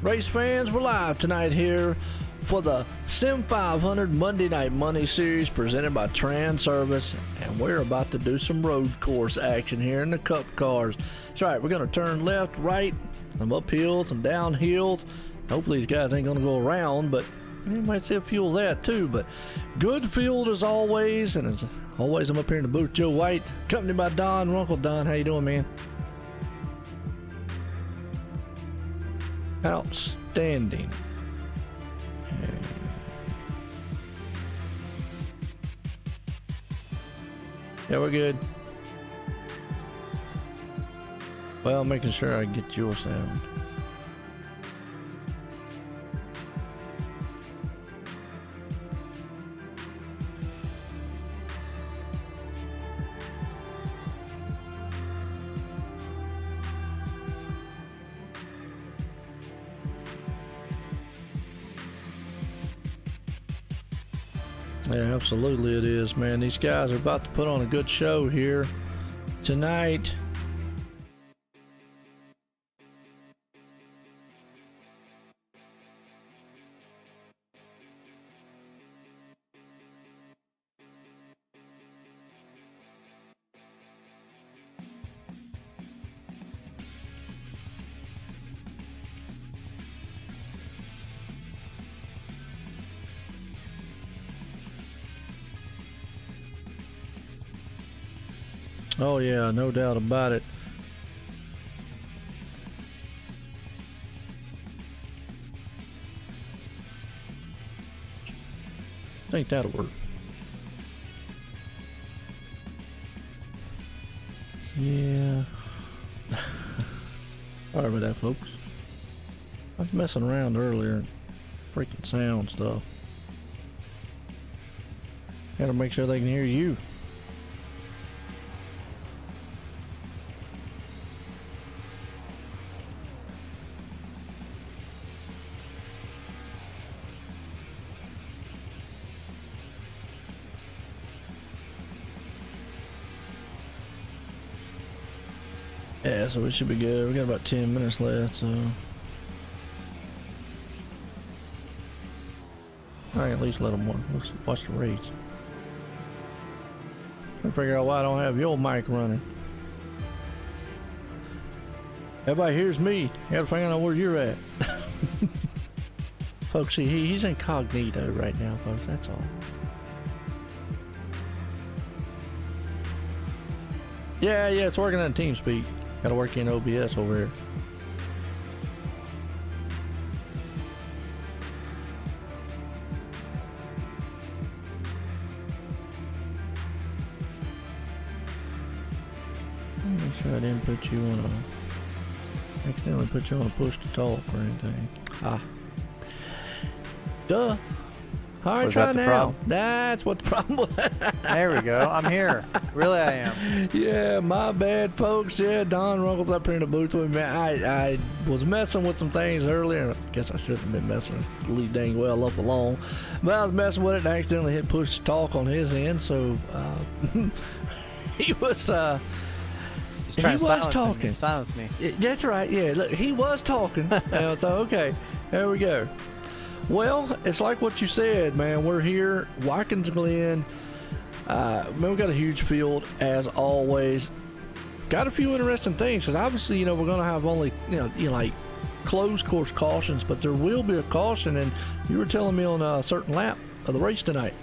Race fans, we're live tonight here for the Sim 500 Monday Night Money Series presented by Transervice, and we're about to do some road course action here in the Cup cars. That's right, we're going to turn left, right, some uphills, some downhills. Hopefully these guys ain't going to go around, but you might see a few of that too. But good field as always, and as always I'm up here in the booth, Joe White, accompanied by Don Runkle. Don, how you doing, man? Outstanding. Okay. Yeah, we're good. Well, making sure I get your sound. Yeah, absolutely it is, man. These guys are about to put on a good show here tonight. Oh yeah, no doubt about it. I think that'll work. Yeah. Sorry about that, folks. I was messing around earlier. Freaking sound stuff. Gotta make sure they can hear you. Yeah, so we should be good. We got about 10 minutes left, so I can at least let them watch the race. Trying to figure out why I don't have your mic running. Everybody hears me. I gotta figure out where you're at. Folks, see, he's incognito right now, folks. That's all. Yeah, it's working on TeamSpeak. Gotta work in OBS over here. Make sure I didn't put you on a... accidentally put you on a push to talk or anything. Ah. Duh. All right, try now. Problem? That's what the problem was. There we go. I'm here. Really, I am. Yeah, my bad, folks. Yeah, Don Runkle's up here in the booth with me. I was messing with some things earlier. I guess I shouldn't have been messing. Leave dang well up alone. But I was messing with it and I accidentally hit push to talk on his end. So he was He's trying to silence me. That's right. Yeah, look, he was talking. So okay, there we go. Well, it's like what you said, man. We're here, Watkins Glen. Man, we got a huge field as always. Got a few interesting things because obviously, you know, we're gonna have only, like closed course cautions, but there will be a caution. And you were telling me on a certain lap of the race tonight.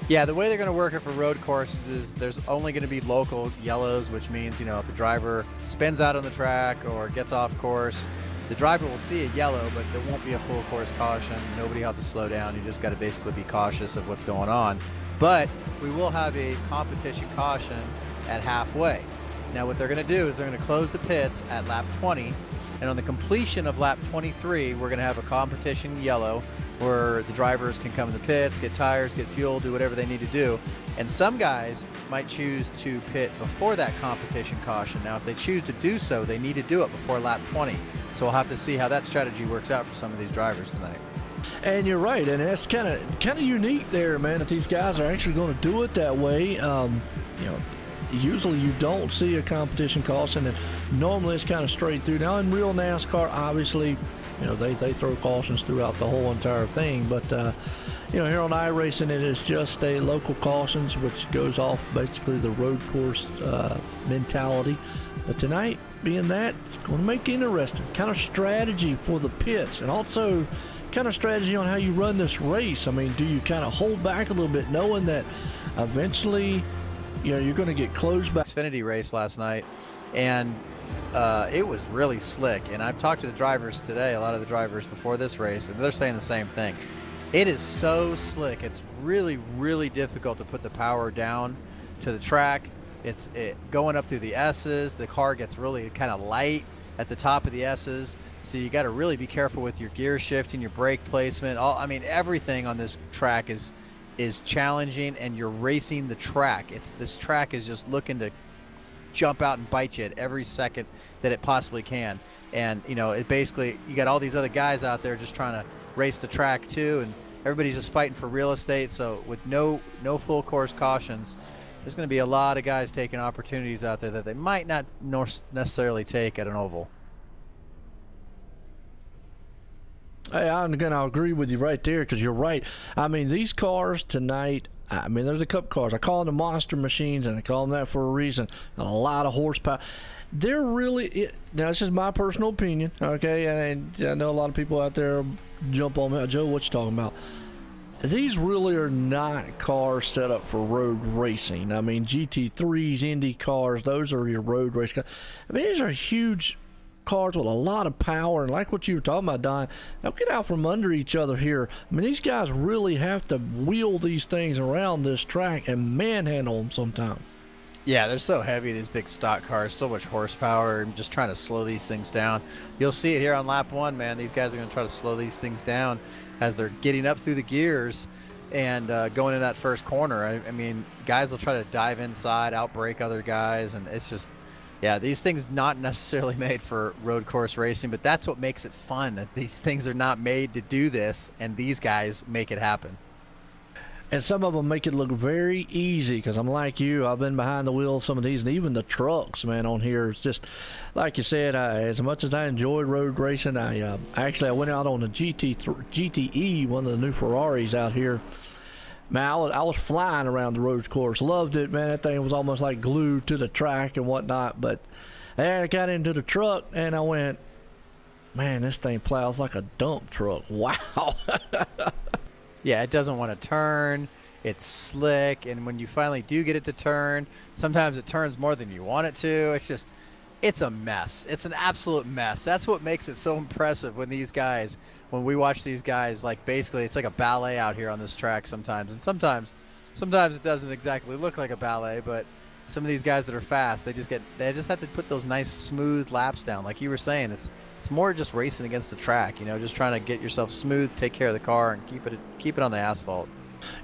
Yeah, the way they're going to work it for road courses is there's only going to be local yellows, which means, you know, if a driver spins out on the track or gets off course, the driver will see a yellow, but there won't be a full course caution. Nobody will have to slow down. You just got to basically be cautious of what's going on. But we will have a competition caution at halfway. Now what they're going to do is they're going to close the pits at lap 20, and on the completion of lap 23, we're going to have a competition yellow where the drivers can come in the pits, get tires, get fuel, do whatever they need to do. And some guys might choose to pit before that competition caution. Now, if they choose to do so, they need to do it before lap 20. So we'll have to see how that strategy works out for some of these drivers tonight. And you're right, and that's kind of unique there, man, that these guys are actually going to do it that way. Usually you don't see a competition caution, and normally it's kind of straight through. Now in real NASCAR, obviously, they throw cautions throughout the whole entire thing. But here on iRacing, it is just a local cautions, which goes off basically the road course mentality. But tonight, being that, it's going to make it interesting. Kind of strategy for the pits, and also kind of strategy on how you run this race. I mean, do you kind of hold back a little bit, knowing that eventually, you're going to get closed back? Xfinity race last night, and it was really slick. And I've talked to the drivers today, a lot of the drivers before this race, and they're saying the same thing. It is so slick. It's really, really difficult to put the power down to the track. It's going up through the S's. The car gets really kind of light at the top of the S's. So you got to really be careful with your gear shifting, your brake placement. Everything on this track is challenging, and you're racing the track. This track is just looking to jump out and bite you at every second that it possibly can. And it basically, you got all these other guys out there just trying to race the track too, and everybody's just fighting for real estate. So with no full course cautions, there's going to be a lot of guys taking opportunities out there that they might not necessarily take at an oval. Hey, I'm going to agree with you right there, because you're right. I mean, these cars tonight, there's the Cup cars. I call them the monster machines, and I call them that for a reason. A lot of horsepower. They're really, now this is my personal opinion, okay, and I know a lot of people out there jump on me. Joe, what you talking about? These really are not cars set up for road racing. I mean, GT3s, Indy cars, those are your road race cars. I mean, these are huge cars with a lot of power, and like what you were talking about, Don, they'll get out from under each other here. I mean, these guys really have to wheel these things around this track and manhandle them sometimes. Yeah, they're so heavy, these big stock cars, so much horsepower, and just trying to slow these things down. You'll see it here on lap 1, man. These guys are going to try to slow these things down as they're getting up through the gears and going in that first corner. I mean, guys will try to dive inside, outbrake other guys, and it's just, yeah, these things not necessarily made for road course racing, but that's what makes it fun, that these things are not made to do this, and these guys make it happen. And some of them make it look very easy, because I'm like you. I've been behind the wheel of some of these, and even the trucks, man, on here. It's just, like you said, as much as I enjoy road racing, I went out on the GTE, one of the new Ferraris out here. Man, I was flying around the road course. Loved it, man. That thing was almost like glued to the track and whatnot. But then I got into the truck, and I went, man, this thing plows like a dump truck. Wow. Yeah, it doesn't want to turn. It's slick, and when you finally do get it to turn, sometimes it turns more than you want it to. It's a mess. It's an absolute mess. That's what makes it so impressive when we watch these guys, like, basically it's like a ballet out here on this track sometimes. And sometimes it doesn't exactly look like a ballet, but some of these guys that are fast, they just have to put those nice smooth laps down. Like you were saying, it's more just racing against the track, just trying to get yourself smooth, take care of the car, and keep it on the asphalt.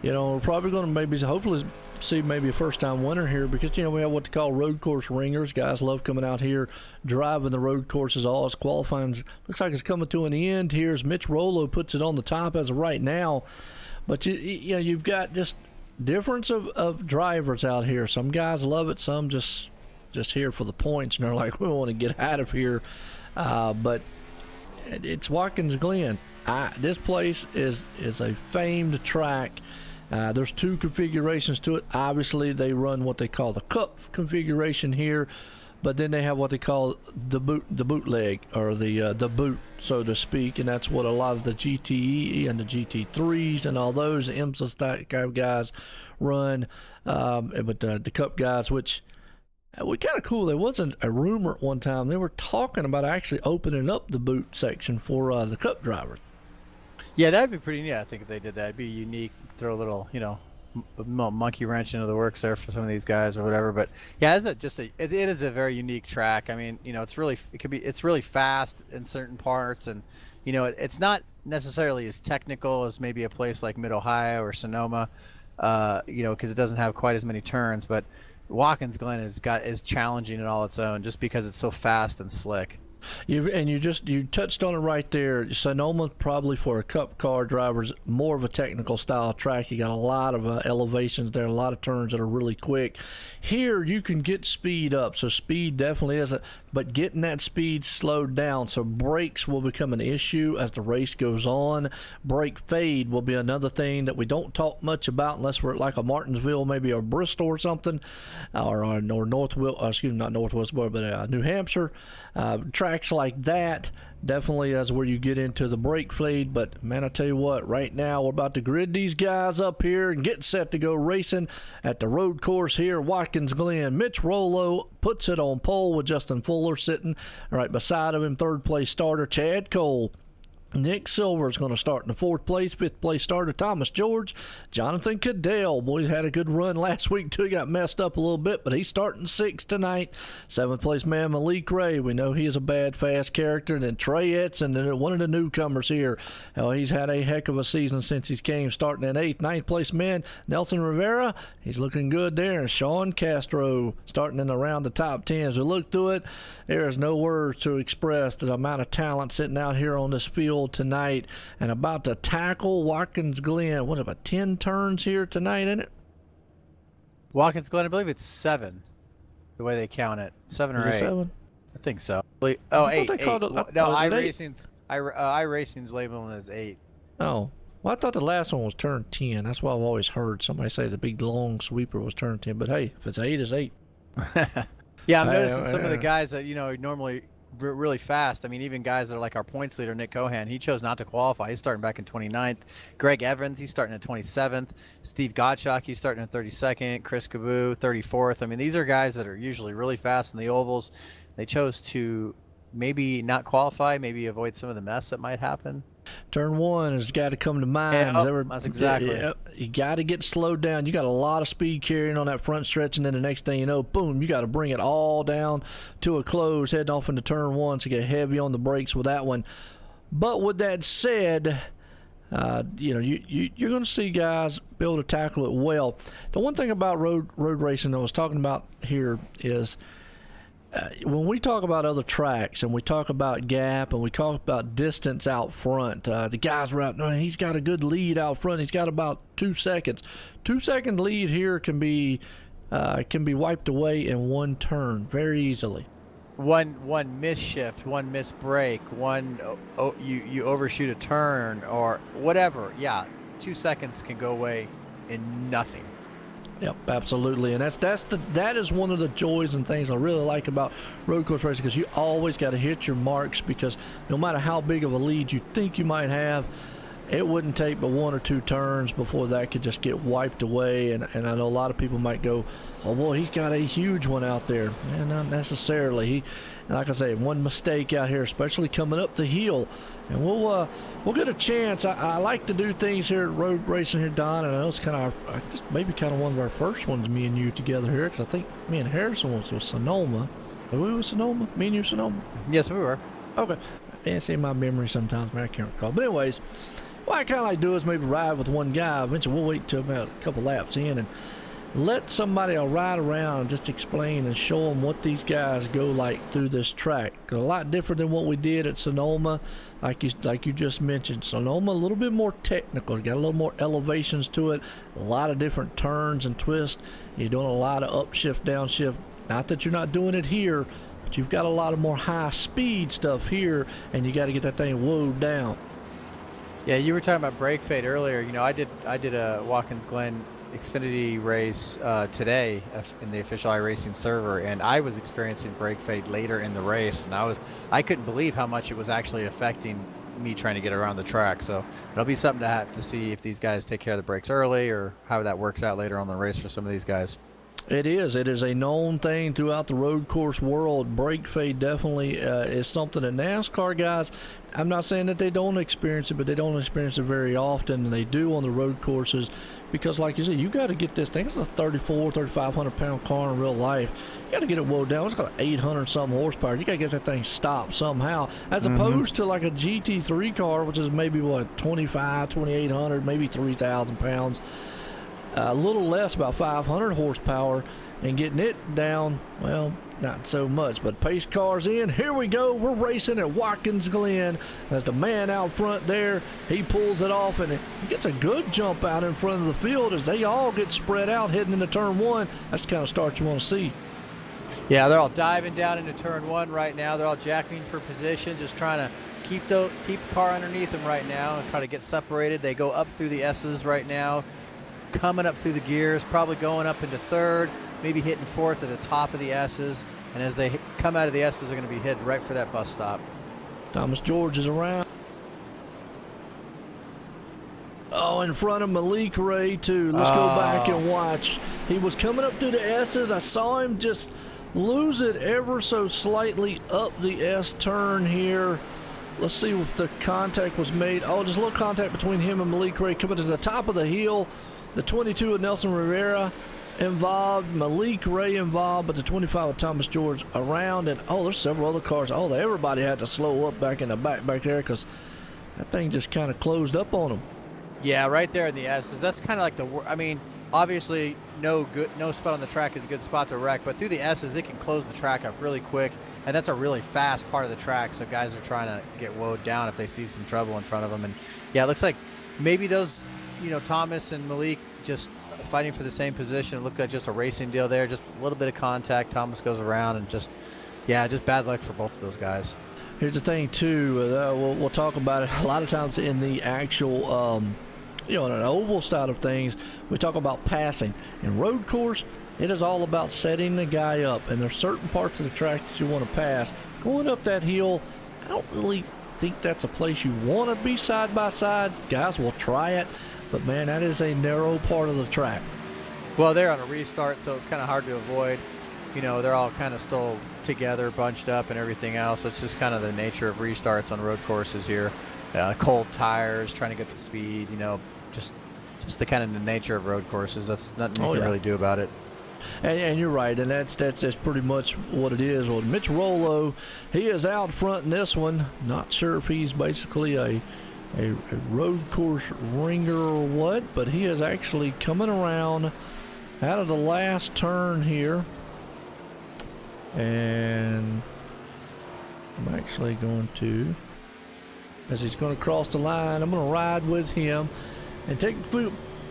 We're probably going to hopefully see maybe a first-time winner here, because we have what they call road course ringers. Guys love coming out here, driving the road courses. All its qualifying looks like it's coming to an end here as Mitch Rollo puts it on the top as of right now. But you've got just difference of drivers out here. Some guys love it, some just here for the points, and they're like, we want to get out of here. But it's Watkins Glen. This place is a famed track. There's 2 configurations to it. Obviously, they run what they call the Cup configuration here, but then they have what they call the bootleg, or the boot, so to speak, and that's what a lot of the GTE and the GT3s and all those IMSA type guys run. But the Cup guys, which was kind of cool. There wasn't a rumor at one time. They were talking about actually opening up the boot section for the Cup drivers. Yeah, that'd be pretty neat. I think if they did that, it'd be unique. Throw a little, monkey wrench into the works there for some of these guys or whatever. But yeah, it is a very unique track. I mean, it's really fast in certain parts, and it's not necessarily as technical as maybe a place like Mid Ohio or Sonoma, because it doesn't have quite as many turns. But Watkins Glen is challenging in all its own, just because it's so fast and slick. You touched on it right there. Sonoma probably for a cup car drivers more of a technical style track. You got a lot of elevations there, a lot of turns that are really quick. Here you can get speed up, so speed definitely is but getting that speed slowed down, so brakes will become an issue as the race goes on. Brake fade will be another thing that we don't talk much about unless we're at like a Martinsville, maybe a Bristol or something, or not Northwest, but New Hampshire. Tracks like that definitely is where you get into the brake fade. But man, I tell you what, right now we're about to grid these guys up here and get set to go racing at the road course here, Watkins Glen. Mitch Rollo puts it on pole with Justin Fuller sitting right beside of him. Third place starter Chad Cole. Nick Silver is going to start in the fourth place. Fifth place starter Thomas George. Jonathan Cadell, boy, had a good run last week too. He got messed up a little bit, but he's starting sixth tonight. Seventh place man Malik Ray. We know he is a bad, fast character. And then Trey Edson, and one of the newcomers here. He's had a heck of a season since he came, starting in eighth. Ninth place man Nelson Rivera. He's looking good there. And Sean Castro starting in around the top 10. As we look through it, there is no words to express the amount of talent sitting out here on this field tonight and about to tackle Watkins Glen. What about 10 turns here tonight, isn't it? Watkins Glen, I believe it's 7, the way they count it. 7 or 8. 7? I think so. Oh, 8. iRacing's labeling as 8. Oh. Well, I thought the last one was turned 10. That's what I've always heard somebody say the big long sweeper was turned 10. But hey, if it's 8, it's 8. Yeah, I'm noticing some of the guys that, normally really fast. I mean, even guys that are like our points leader, Nick Cohan, he chose not to qualify. He's starting back in 29th. Greg Evans, he's starting at 27th. Steve Gottschalk, he's starting at 32nd. Chris Caboo, 34th. I mean, these are guys that are usually really fast in the ovals. They chose to maybe not qualify, maybe avoid some of the mess that might happen. Turn 1 has got to come to mind. That's exactly. You got to get slowed down. You got a lot of speed carrying on that front stretch, and then the next thing you know, boom, you got to bring it all down to a close, heading off into turn 1, so get heavy on the brakes with that one. But with that said, you're going to see guys be able to tackle it well. The one thing about road racing that I was talking about here is when we talk about other tracks and we talk about gap and we talk about distance out front, the guys are out, he's got a good lead out front. He's got about 2 seconds. 2-second lead here can be wiped away in one turn very easily. One miss shift, one miss break, you overshoot a turn or whatever. Yeah, 2 seconds can go away in nothing. Yep, absolutely, and that is one of the joys and things I really like about road course racing, because you always got to hit your marks, because no matter how big of a lead you think you might have, it wouldn't take but 1 or 2 turns before that could just get wiped away. And I know a lot of people might go, oh boy, he's got a huge one out there. Man, not necessarily. Like I say, one mistake out here, especially coming up the hill, and we'll get a chance. I like to do things here at road racing here, Don, and I know it's maybe one of our first ones, me and you together here, because I think me and Harrison was with Sonoma. Were we with Sonoma? Me and you, Sonoma? Yes, we were. Okay. It's in my memory sometimes, man, I can't recall. But anyways, what I kind of like to do is maybe ride with one guy. Eventually, we'll wait till about a couple laps in and let somebody ride around and just explain and show them what these guys go like through this track. A lot different than what we did at Sonoma, like you just mentioned. Sonoma a little bit more technical. It's got a little more elevations to it, a lot of different turns and twists. You're doing a lot of upshift, downshift. Not that you're not doing it here, but you've got a lot of more high speed stuff here, and you got to get that thing woed down. Yeah, you were talking about brake fade earlier. I did a Watkins Glen Xfinity race today in the official iRacing server, and I was experiencing brake fade later in the race, and I couldn't believe how much it was actually affecting me trying to get around the track. So it'll be something to have to see if these guys take care of the brakes early or how that works out later on the race for some of these guys. It is a known thing throughout the road course world. Brake fade definitely is something that NASCAR guys, I'm not saying that they don't experience it, but they don't experience it very often, and they do on the road courses, because like you said, you got to get this thing. It's a 3,500 pound car in real life. You got to get it woed down. It's got 800 something horsepower. You got to get that thing stopped somehow, as opposed to like a GT3 car, which is maybe 2,800, maybe 3,000 pounds. A little less, about 500 horsepower, and getting it down, well, not so much. But pace cars in. Here we go. We're racing at Watkins Glen. As the man out front there, he pulls it off and he gets a good jump out in front of the field as they all get spread out heading into turn one. That's the kind of start you want to see. Yeah, they're all diving down into turn one right now. They're all jacking for position, just trying to keep the car underneath them right now and try to get separated. They go up through the S's right now, coming up through the gears, probably going up into third, maybe hitting fourth at the top of the S's. And as they come out of the S's, they're going to be headed right for that bus stop. Thomas George is around. Oh, in front of Malik Ray, too. Let's go back and watch. He was coming up through the S's. I saw him just lose it ever so slightly up the S turn here. Let's see if the contact was made. Oh, just a little contact between him and Malik Ray coming to the top of the hill. The 22 of Nelson Rivera involved, Malik Ray involved, but the 25 of Thomas George around. And oh, there's several other cars. Oh, everybody had to slow up back in the back there because that thing just kind of closed up on them. Yeah, right there in the S's. That's kind of like I mean, obviously no spot on the track is a good spot to wreck, but through the S's it can close the track up really quick, and that's a really fast part of the track, so guys are trying to get woed down if they see some trouble in front of them. And yeah, it looks like maybe those, Thomas and Malik just fighting for the same position. It looked like just a racing deal there, just a little bit of contact. Thomas goes around and just bad luck for both of those guys. Here's the thing too, we'll talk about it a lot of times in the actual in an oval side of things. We talk about passing. In road course, it is all about setting the guy up, and there's certain parts of the track that you want to pass. Going up that hill, I don't really think that's a place you want to be side by side. Guys will try it, but man, that is a narrow part of the track. Well, they're on a restart, so it's kind of hard to avoid. They're all kind of still together, bunched up and everything else. It's just kind of the nature of restarts on road courses here. Cold tires, trying to get the speed, just the kind of the nature of road courses. That's nothing you can really do about it. And you're right, and that's pretty much what it is. Well, Mitch Rollo, he is out front in this one. Not sure if he's basically a road course ringer or what, but he is actually coming around out of the last turn here. And I'm actually going to, as he's going to cross the line, I'm going to ride with him and take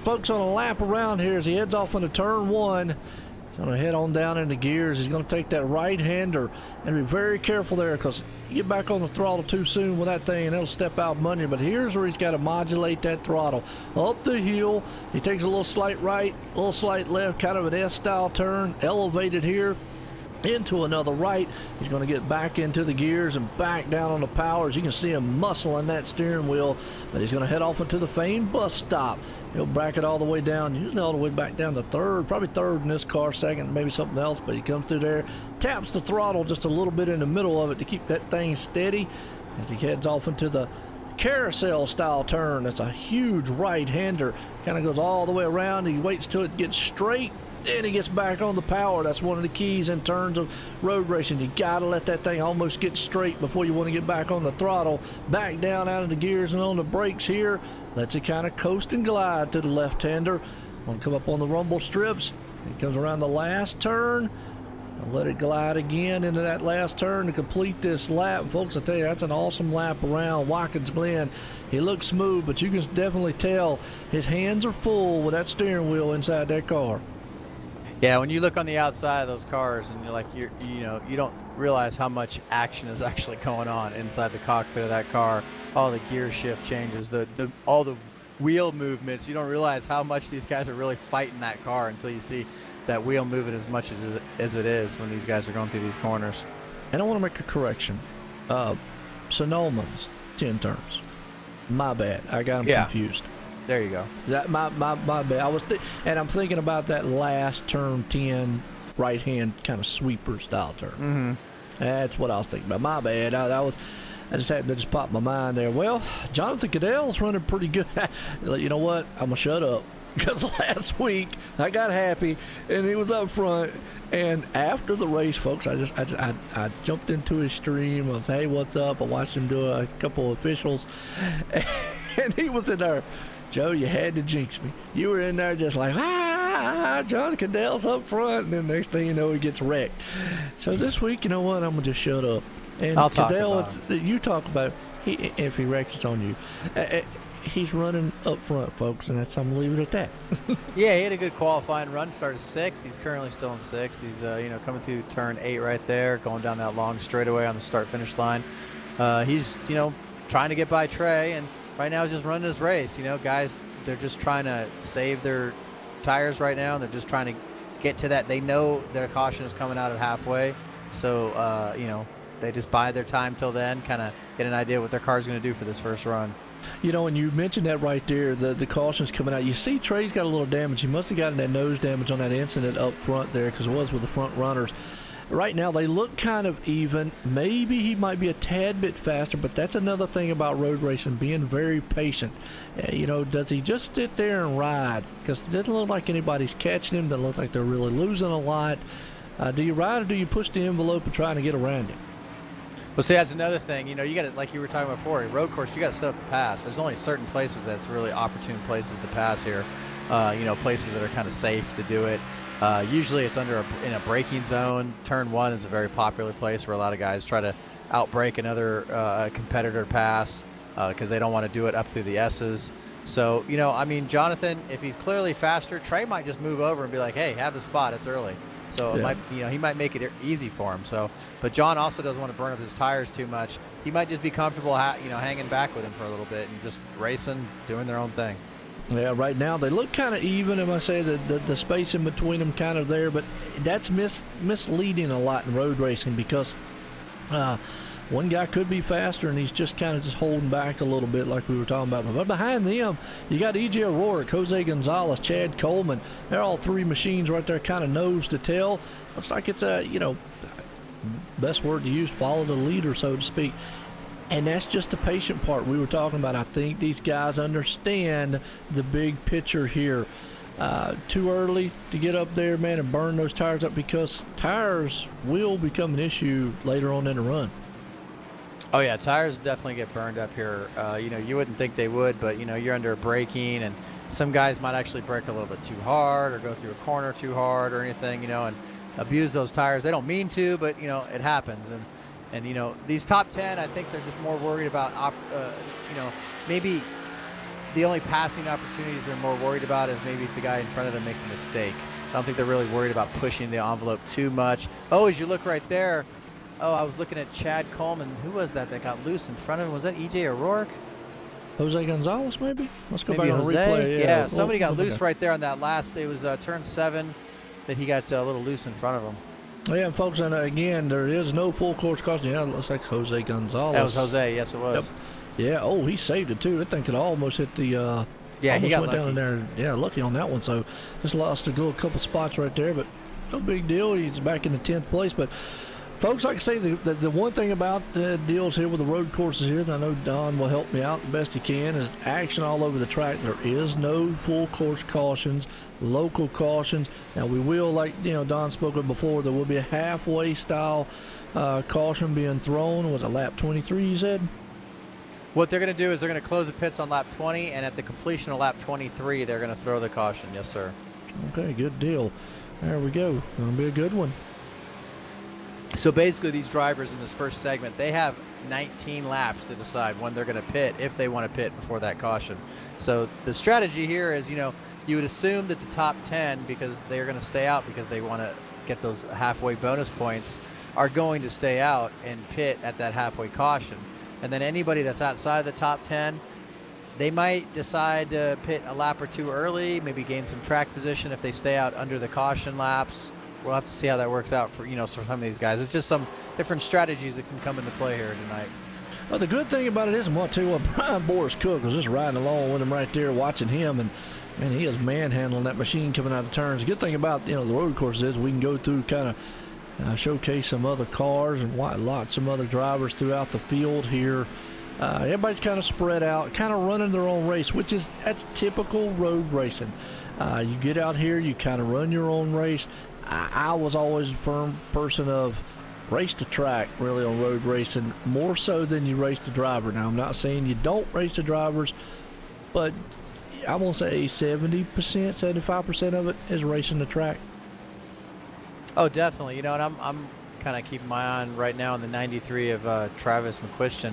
folks on a lap around here as he heads off into turn one. He's going to head on down into gears. He's going to take that right-hander and be very careful there, because you get back on the throttle too soon with that thing and it'll step out from under you. But here's where he's got to modulate that throttle. Up the hill, he takes a little slight right, a little slight left, kind of an S-style turn, elevated here into another right. He's going to get back into the gears and back down on the power. As you can see him muscling that steering wheel, but he's going to head off into the famed bus stop. He'll back it all the way down, usually all the way back down to third, probably third in this car, second maybe something else, but he comes through there, taps the throttle just a little bit in the middle of it to keep that thing steady as he heads off into the carousel style turn. That's a huge right-hander, kind of goes all the way around. He waits till it gets straight, then he gets back on the power. That's one of the keys in terms of road racing. You gotta let that thing almost get straight before you want to get back on the throttle. Back down out of the gears and on the brakes here. Lets it kind of coast and glide to the left-hander. Want to come up on the rumble strips. He comes around the last turn. I'll let it glide again into that last turn to complete this lap. And folks, I tell you, that's an awesome lap around Watkins Glen. He looks smooth, but you can definitely tell his hands are full with that steering wheel inside that car. Yeah, when you look on the outside of those cars and you're like, you don't realize how much action is actually going on inside the cockpit of that car. All the gear shift changes, all the wheel movements. You don't realize how much these guys are really fighting that car until you see that wheel moving as much as it is when these guys are going through these corners. And I want to make a correction. Sonoma's 10 turns. My bad. I got them confused. There you go. That my bad. And I'm thinking about that last turn 10 right hand kind of sweeper style turn. Mm-hmm. That's what I was thinking about. My bad. I just happened to just pop my mind there. Well, Jonathan Caddell's running pretty good. You know what? I'm gonna shut up, because last week I got happy and he was up front. And after the race, folks, I jumped into his stream. I was, hey, what's up? I watched him do a couple of officials, and he was in there. Joe, you had to jinx me. You were in there just like, John Cadell's up front, and then next thing you know, he gets wrecked. So this week, you know what? I'm gonna just shut up. And I'll talk Cadell, about you talk about if he wrecks, it's on you. He's running up front, folks, and I'm gonna leave it at that. Yeah, he had a good qualifying run. Started 6th. He's currently still in 6th. He's coming through turn 8 right there, going down that long straightaway on the start-finish line. He's trying to get by Trey, and right now he's just running his race. Guys, they're just trying to save their tires right now, and they're just trying to get to that. They know their caution is coming out at halfway, so they just bide their time till then, kind of get an idea what their car's going to do for this first run. And you mentioned that right there, the caution's coming out. You see Trey's got a little damage. He must have gotten that nose damage on that incident up front there, because it was with the front runners. Right now, they look kind of even. Maybe he might be a tad bit faster, but that's another thing about road racing, being very patient. Does he just sit there and ride? Because it doesn't look like anybody's catching him. Doesn't look like they're really losing a lot. Do you ride, or do you push the envelope and try to get around him? Well, see, that's another thing. You got to, like you were talking about before, road course, you got to set up the pass. There's only certain places that's really opportune places to pass here. Places that are kind of safe to do it. Usually it's in a braking zone. Turn 1 is a very popular place where a lot of guys try to outbrake another competitor pass because they don't want to do it up through the S's. So, Jonathan, if he's clearly faster, Trey might just move over and be like, hey, have the spot, it's early. So it might, he might make it easy for him. So, but John also doesn't want to burn up his tires too much. He might just be comfortable, hanging back with him for a little bit and just racing, doing their own thing. Yeah, right now they look kind of even. I must say the space in between them kind of there, but that's misleading a lot in road racing because one guy could be faster and he's just kind of just holding back a little bit like we were talking about. But behind them, you got E.J. O'Rourke, Jose Gonzalez, Chad Coleman. They're all three machines right there, kind of nose to tail. Looks like it's best word to use, follow the leader, so to speak. And that's just the patient part we were talking about. I think these guys understand the big picture here. Too early to get up there, man, and burn those tires up because tires will become an issue later on in the run. Oh, yeah, tires definitely get burned up here. You wouldn't think they would, but, you're under braking, and some guys might actually brake a little bit too hard or go through a corner too hard or anything, and abuse those tires. They don't mean to, but, it happens. And these top 10, I think they're just more worried about, maybe the only passing opportunities they're more worried about is maybe if the guy in front of them makes a mistake. I don't think they're really worried about pushing the envelope too much. Oh, as you look right there, I was looking at Chad Coleman. Who was that got loose in front of him? Was that E.J. O'Rourke? Jose Gonzalez, maybe? Let's go maybe back Jose? on replay. Yeah, somebody got loose right there on that last. It was turn 7 that he got a little loose in front of him. Yeah, folks, and again, there is no full course caution. Yeah, it looks like Jose Gonzalez. That was Jose. Yes, it was. Yep. Yeah. He saved it too. That thing could almost hit the. Yeah, he got went lucky. Down in there. Yeah, lucky on that one. So just lost to go a couple spots right there, but no big deal. He's back in the 10th place. But folks, like I say, the one thing about the deals here with the road courses here, and I know Don will help me out the best he can, is action all over the track. There is no full course cautions, local cautions. Now we will, like Don spoke of before, there will be a halfway style caution being thrown. Was it lap 23? You said. What they're going to do is they're going to close the pits on lap 20, and at the completion of lap 23, they're going to throw the caution. Yes, sir. Okay, good deal. There we go. Going to be a good one. So basically, these drivers in this first segment, they have 19 laps to decide when they're going to pit, if they want to pit before that caution. So the strategy here is, you would assume that the top 10, because they're going to stay out because they want to get those halfway bonus points, are going to stay out and pit at that halfway caution. And then anybody that's outside the top 10, they might decide to pit a lap or two early, maybe gain some track position if they stay out under the caution laps. We'll have to see how that works out for for some of these guys. It's just some different strategies that can come into play here tonight. Well, the good thing about it is, I'll tell you what, Brian Boris Cook was just riding along with him right there, watching him, and man, he is manhandling that machine coming out of turns. The good thing about the road courses is we can go through kind of showcase some other cars and lots of other drivers throughout the field here. Everybody's kind of spread out, kind of running their own race, that's typical road racing. You get out here, you kind of run your own race. I was always a firm person of race the track, really, on road racing, more so than you race the driver. Now, I'm not saying you don't race the drivers, but I'm going to say 70%, 75% of it is racing the track. Oh, definitely. You know, and I'm kind of keeping my eye on right now in the 93 of Travis McQuistion.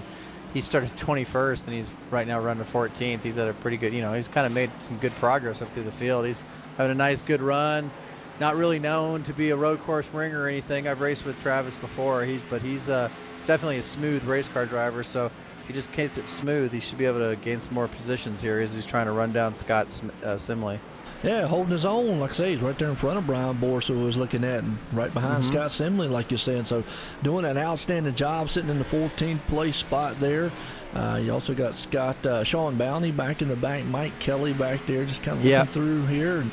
He started 21st, and he's right now running 14th. He's at a pretty good, he's kind of made some good progress up through the field. He's having a nice, good run. Not really known to be a road course ringer or anything. I've raced with Travis before. He's definitely a smooth race car driver. So if he just keeps it smooth, he should be able to gain some more positions here as he's trying to run down Scott Simley. Yeah, holding his own. Like I say, he's right there in front of Brian Borso, who was looking at, and right behind Scott Simley, like you're saying. So doing an outstanding job sitting in the 14th place spot there. You also got Sean Bounty back in the back, Mike Kelly back there just kind of looking through here.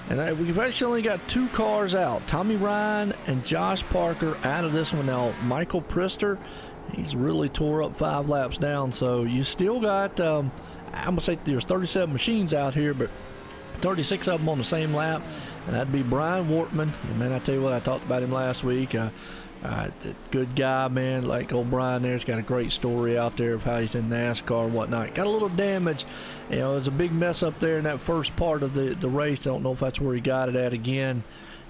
And we've actually only got 2 cars out. Tommy Ryan and Josh Parker out of this one now. Michael Prister, he's really tore up 5 laps down. So you still got, I'm going to say there's 37 machines out here, but 36 of them on the same lap, and that'd be Brian Wortman. And man, I tell you what, I talked about him last week. Good guy, man. Like old Brian there's got a great story out there of how he's in NASCAR and whatnot. Got a little damage. It was a big mess up there in that first part of the race. I don't know if that's where he got it at again.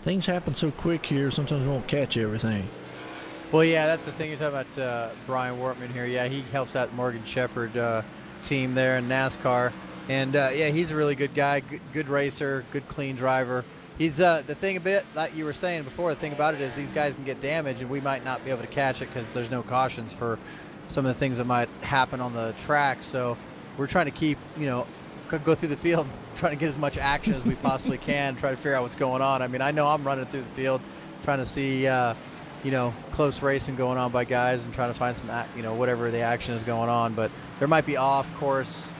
Things happen so quick here, sometimes we won't catch everything. Well, yeah, that's the thing. You're talking about Brian Wortman here. Yeah, he helps out Morgan Shepherd team there in NASCAR. And, yeah, he's a really good guy, good racer, good clean driver. He's the thing a bit, like you were saying before, the thing about it is these guys can get damaged, and we might not be able to catch it because there's no cautions for some of the things that might happen on the track. So we're trying to keep, go through the field, trying to get as much action as we possibly can, try to figure out what's going on. I mean, I know I'm running through the field trying to see, close racing going on by guys and trying to find some, whatever the action is going on. But there might be off-course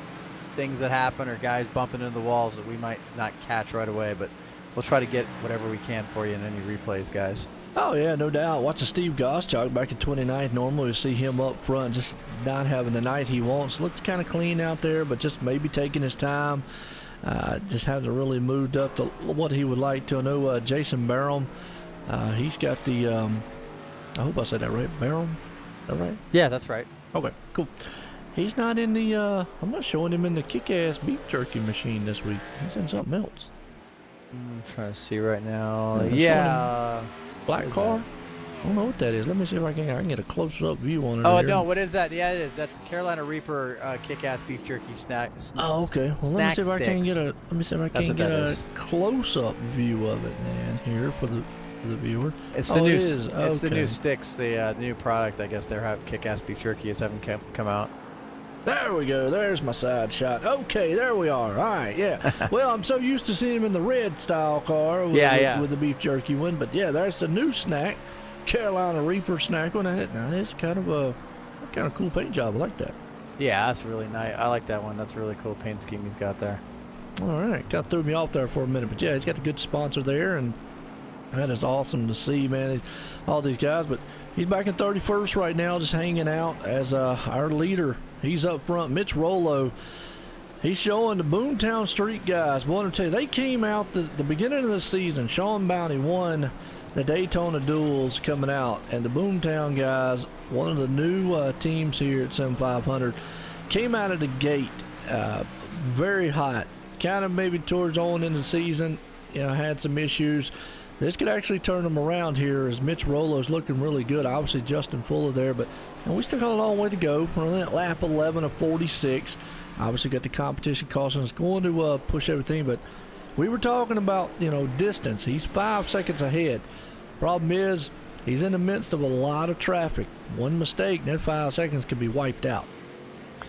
things that happen or guys bumping into the walls that we might not catch right away, but we'll try to get whatever we can for you in any replays, guys. Oh yeah, no doubt. Watching Steve Goschalk back at 29th, normally we see him up front just not having the night he wants. Looks kind of clean out there, but just maybe taking his time. Just hasn't really moved up to what he would like to. I know Jason Barham, he's got the I hope I said that right, Barham, is that right? Yeah, that's right. Okay, cool. He's not in the, I'm not showing him in the kick-ass beef jerky machine this week. He's in something else. I'm trying to see right now. Black car? I don't know what that is. Let me see if I can get a close-up view on it. Oh, here. No, what is that? Yeah, it is. That's Carolina Reaper kick-ass beef jerky snack. Oh, okay. Well, let me see if I can get a close-up view of it, man, here for the viewer. It's the new, it's the new sticks, the new product. I guess they're having kick-ass beef jerky is having come out. There we go. There's my side shot. Okay, there we are. All right, yeah. Well, I'm so used to seeing him in the red style car with the beef jerky one, but yeah, there's the new snack, Carolina Reaper snack one. Now it's kind of a cool paint job. I like that. Yeah, that's really nice. I like that one. That's a really cool paint scheme he's got there. All right, kind of threw me off there for a minute, but yeah, he's got a good sponsor there, and that is awesome to see, man. All these guys, but he's back in 31st right now, just hanging out as our leader. He's up front, Mitch Rollo. He's showing the Boomtown Street guys. Boy, I tell you, they came out the beginning of the season. Sean Bounty won the Daytona Duels coming out, and the Boomtown guys, one of the new teams here at Sim 500, came out of the gate very hot. Kind of maybe towards on in the season, had some issues. This could actually turn them around here as Mitch Rollo's looking really good. Obviously, Justin Fuller there, but we still got a long way to go. We're on that lap 11 of 46. Obviously, got the competition caution. It's going to push everything, but we were talking about, distance. He's 5 seconds ahead. Problem is, he's in the midst of a lot of traffic. One mistake, that 5 seconds could be wiped out.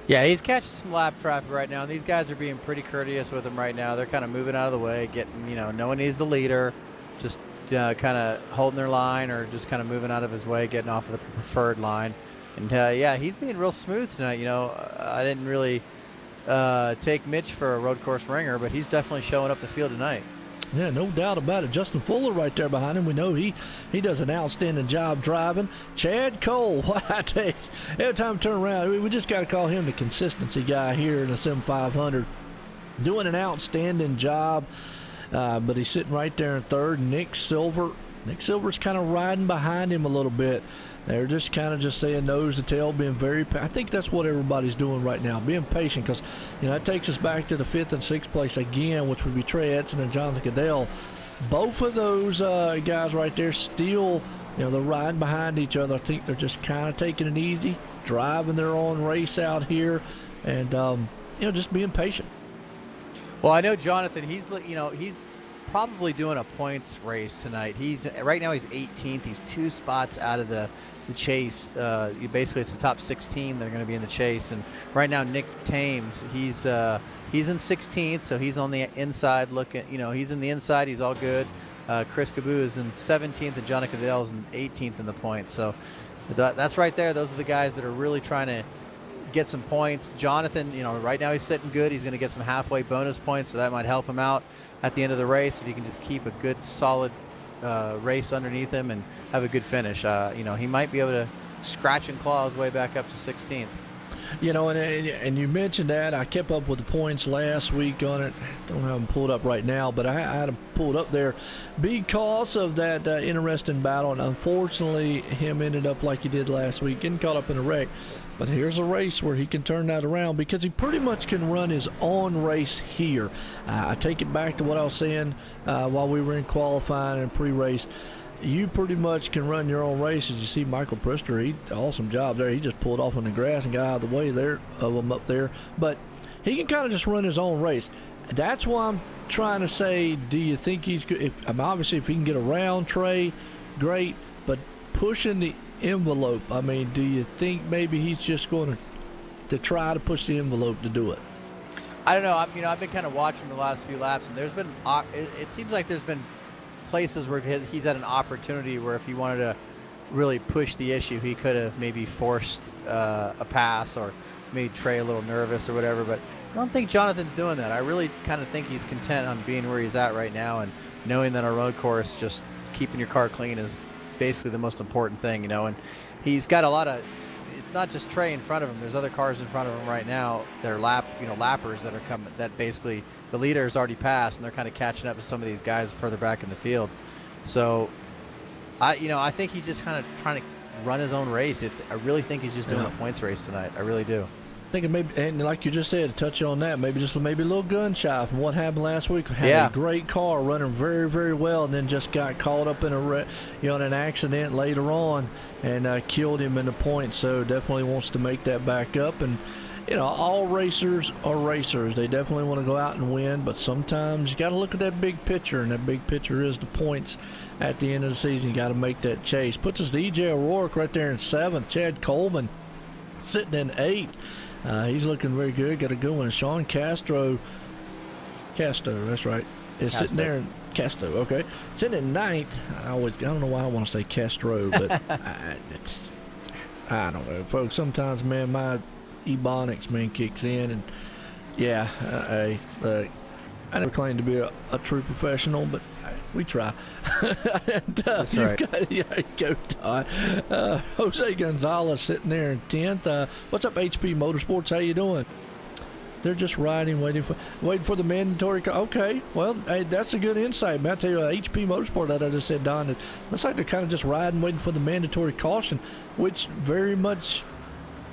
Yeah, he's catching some lap traffic right now, and these guys are being pretty courteous with him right now. They're kind of moving out of the way, getting, knowing he's the leader. Just kind of holding their line or just kind of moving out of his way, getting off of the preferred line. And, yeah, he's being real smooth tonight. I didn't really take Mitch for a road course ringer, but he's definitely showing up the field tonight. Yeah, no doubt about it. Justin Fuller right there behind him. We know he does an outstanding job driving. Chad Cole, I tell you, every time I turn around, we just got to call him the consistency guy here in the Sim 500. Doing an outstanding job. But he's sitting right there in third. Nick Silver's kind of riding behind him a little bit. They're just kind of just saying nose to tail, being very. I think that's what everybody's doing right now, being patient, because that takes us back to the 5th and 6th place again, which would be Trey Edson and Jonathan Goodell. Both of those guys right there still, they're riding behind each other. I think they're just kind of taking it easy, driving their own race out here, and just being patient. Well, I know Jonathan. He's probably doing a points race tonight. Right now he's 18th. He's 2 spots out of the chase. Basically, it's the top 16 that are going to be in the chase. And right now, Nick Thames, he's in 16th, so he's on the inside looking. He's in the inside. He's all good. Chris Caboo is in 17th, and Jonathan Goodell is in 18th in the points. So that's right there. Those are the guys that are really trying to get some points. Jonathan, right now he's sitting good. He's going to get some halfway bonus points, so that might help him out at the end of the race if he can just keep a good solid race underneath him and have a good finish. He might be able to scratch and claw his way back up to 16th. And you mentioned that. I kept up with the points last week on it. Don't have them pulled up right now, but I had them pulled up there because of that interesting battle. And unfortunately, him ended up like he did last week, getting caught up in a wreck. But here's a race where he can turn that around because he pretty much can run his own race here. I take it back to what I was saying while we were in qualifying and pre-race. You pretty much can run your own races. You see Michael Priester, awesome job there. He just pulled off on the grass and got out of the way there of them up there. But he can kind of just run his own race. That's why I'm trying to say, do you think he's good? Obviously, if he can get around Trey, great. But pushing the envelope, do you think maybe he's just going to try to push the envelope to do it? I don't know. I've been kind of watching the last few laps, and there's been it seems like there's been places where he's had an opportunity where if he wanted to really push the issue, he could have maybe forced a pass or made Trey a little nervous or whatever. But I don't think Jonathan's doing that. I really kind of think he's content on being where he's at right now, and knowing that a road course, just keeping your car clean is basically the most important thing, and he's got a lot of, it's not just Trey in front of him, there's other cars in front of him right now that are lappers that are coming, that basically the leader has already passed and they're kind of catching up to some of these guys further back in the field. So I think he's just kind of trying to run his own race. I really think he's just doing a points race tonight. I really do. Thinking maybe, and like you just said, to touch on that, maybe a little gun shy from what happened last week. Had a great car running very, very well, and then just got caught up in in an accident later on, and killed him in the points. So definitely wants to make that back up. And all racers are racers. They definitely want to go out and win, but sometimes you got to look at that big picture, and that big picture is the points at the end of the season. You got to make that chase. Puts us to E.J. O'Rourke right there in 7th. Chad Coleman sitting in 8th. He's looking very good. Got a good one. Sean Castro, that's right, is sitting there in Castro. Okay, sitting in 9th. I don't know why I want to say Castro, but I don't know, folks. Sometimes, man, my ebonics kicks in, and I never claim to be a true professional, but we try. And, that's right. Go Don. Jose Gonzalez sitting there in 10th. What's up, HP Motorsports? How you doing? They're just riding, waiting for the mandatory. Okay, well, hey, that's a good insight, man. I tell you, HP Motorsport that I just said, Don, it looks like they're kind of just riding, waiting for the mandatory caution, which very much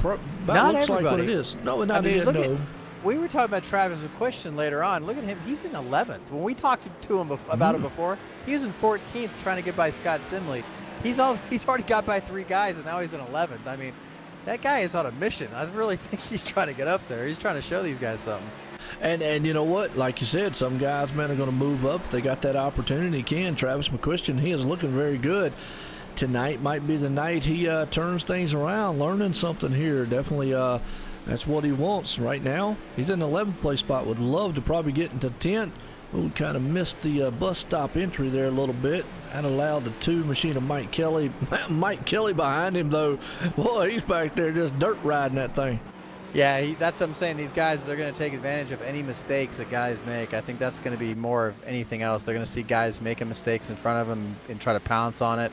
looks everybody. like what it is. No, not yet. No. We were talking about Travis McQuestion later on. Look at him. He's in 11th. When we talked to him about it before, he was in 14th trying to get by Scott Simley. He's already got by 3 guys, and now he's in 11th. That guy is on a mission. I really think he's trying to get up there. He's trying to show these guys something. And you know what? Like you said, some guys, man, are going to move up. If they got that opportunity, Travis McQuestion, he is looking very good. Tonight might be the night he turns things around, learning something here. Definitely that's what he wants right now. He's in the 11th place spot. Would love to probably get into 10th. We kind of missed the bus stop entry there a little bit. That allowed the 2 machine of Mike Kelly. Mike Kelly behind him, though. Boy, he's back there just dirt riding that thing. Yeah, that's what I'm saying. These guys, they're going to take advantage of any mistakes that guys make. I think that's going to be more of anything else. They're going to see guys making mistakes in front of them and try to pounce on it.